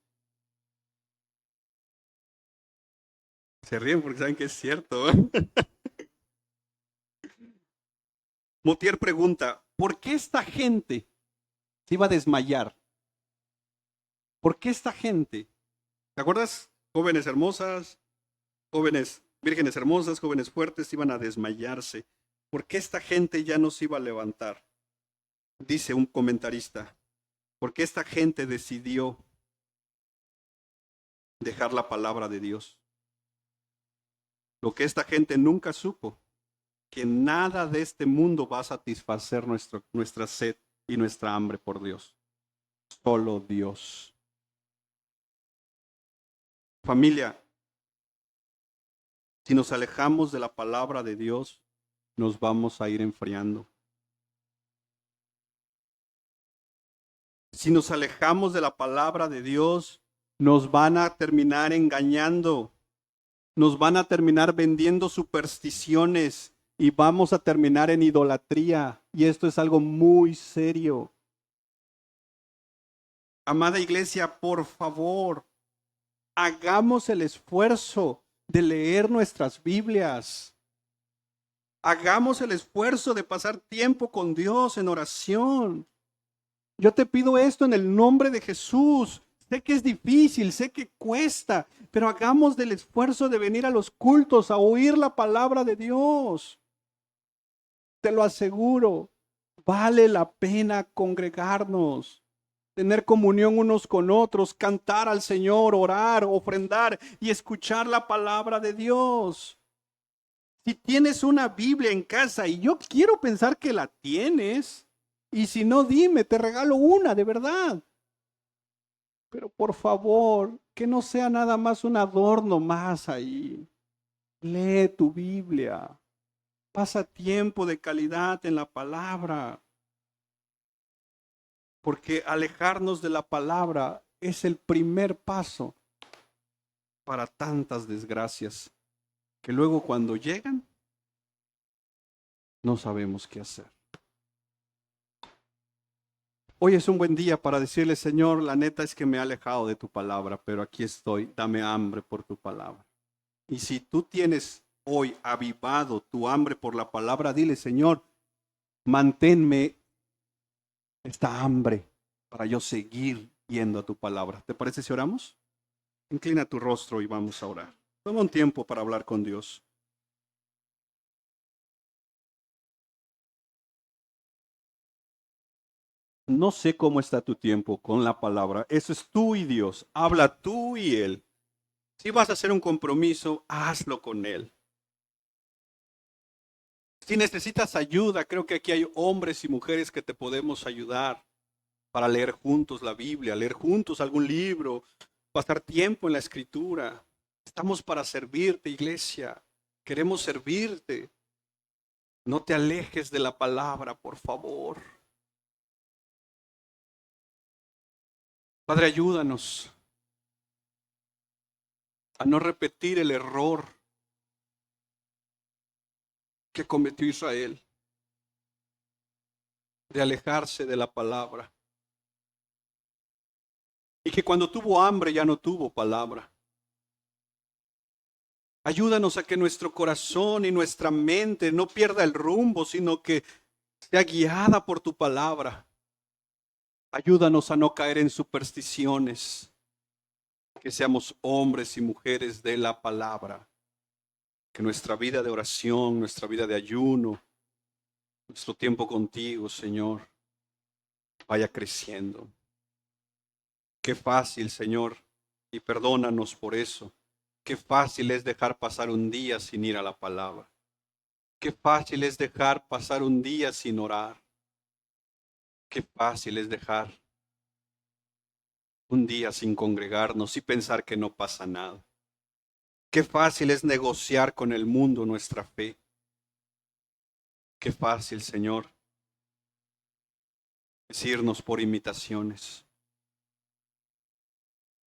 Se ríen porque saben que es cierto. Motier pregunta, ¿por qué esta gente se iba a desmayar? ¿Por qué esta gente? ¿Te acuerdas? Jóvenes hermosas, jóvenes, vírgenes hermosas, jóvenes fuertes iban a desmayarse. ¿Por qué esta gente ya no se iba a levantar? Dice un comentarista, porque esta gente decidió dejar la palabra de Dios. Lo que esta gente nunca supo, que nada de este mundo va a satisfacer nuestra sed y nuestra hambre por Dios. Solo Dios. Familia, si nos alejamos de la palabra de Dios, nos vamos a ir enfriando. Si nos alejamos de la palabra de Dios, nos van a terminar engañando. Nos van a terminar vendiendo supersticiones y vamos a terminar en idolatría. Y esto es algo muy serio. Amada iglesia, por favor, hagamos el esfuerzo de leer nuestras Biblias. Hagamos el esfuerzo de pasar tiempo con Dios en oración. Yo te pido esto en el nombre de Jesús. Sé que es difícil, sé que cuesta, pero hagamos del esfuerzo de venir a los cultos, a oír la palabra de Dios. Te lo aseguro, vale la pena congregarnos, tener comunión unos con otros, cantar al Señor, orar, ofrendar y escuchar la palabra de Dios. Si tienes una Biblia en casa, y yo quiero pensar que la tienes, y si no, dime, te regalo una, de verdad. Pero por favor, que no sea nada más un adorno más ahí. Lee tu Biblia. Pasa tiempo de calidad en la palabra. Porque alejarnos de la palabra es el primer paso para tantas desgracias que luego cuando llegan no sabemos qué hacer. Hoy es un buen día para decirle, Señor, la neta es que me he alejado de tu palabra, pero aquí estoy, dame hambre por tu palabra. Y si tú tienes hoy avivado tu hambre por la palabra, dile, Señor, manténme esta hambre para yo seguir yendo a tu palabra. ¿Te parece si oramos? Inclina tu rostro y vamos a orar. Toma un tiempo para hablar con Dios. No sé cómo está tu tiempo con la palabra. Eso es tú y Dios. Habla tú y Él. Si vas a hacer un compromiso, hazlo con Él. Si necesitas ayuda, creo que aquí hay hombres y mujeres que te podemos ayudar para leer juntos la Biblia, leer juntos algún libro, pasar tiempo en la Escritura. Estamos para servirte, iglesia. Queremos servirte. No te alejes de la palabra, por favor. Padre, ayúdanos a no repetir el error que cometió Israel de alejarse de la palabra. Y que cuando tuvo hambre ya no tuvo palabra. Ayúdanos a que nuestro corazón y nuestra mente no pierda el rumbo, sino que sea guiada por tu palabra. Ayúdanos a no caer en supersticiones, que seamos hombres y mujeres de la palabra. Que nuestra vida de oración, nuestra vida de ayuno, nuestro tiempo contigo, Señor, vaya creciendo. Qué fácil, Señor, y perdónanos por eso. Qué fácil es dejar pasar un día sin ir a la palabra. Qué fácil es dejar pasar un día sin orar. Qué fácil es dejar un día sin congregarnos y pensar que no pasa nada. Qué fácil es negociar con el mundo nuestra fe. Qué fácil, Señor, es irnos por imitaciones.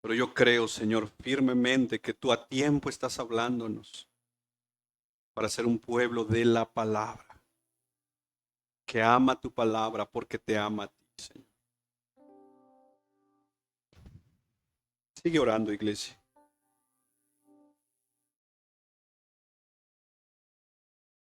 Pero yo creo, Señor, firmemente que tú a tiempo estás hablándonos para ser un pueblo de la palabra, que ama tu palabra porque te ama a ti, Señor. Sigue orando, iglesia.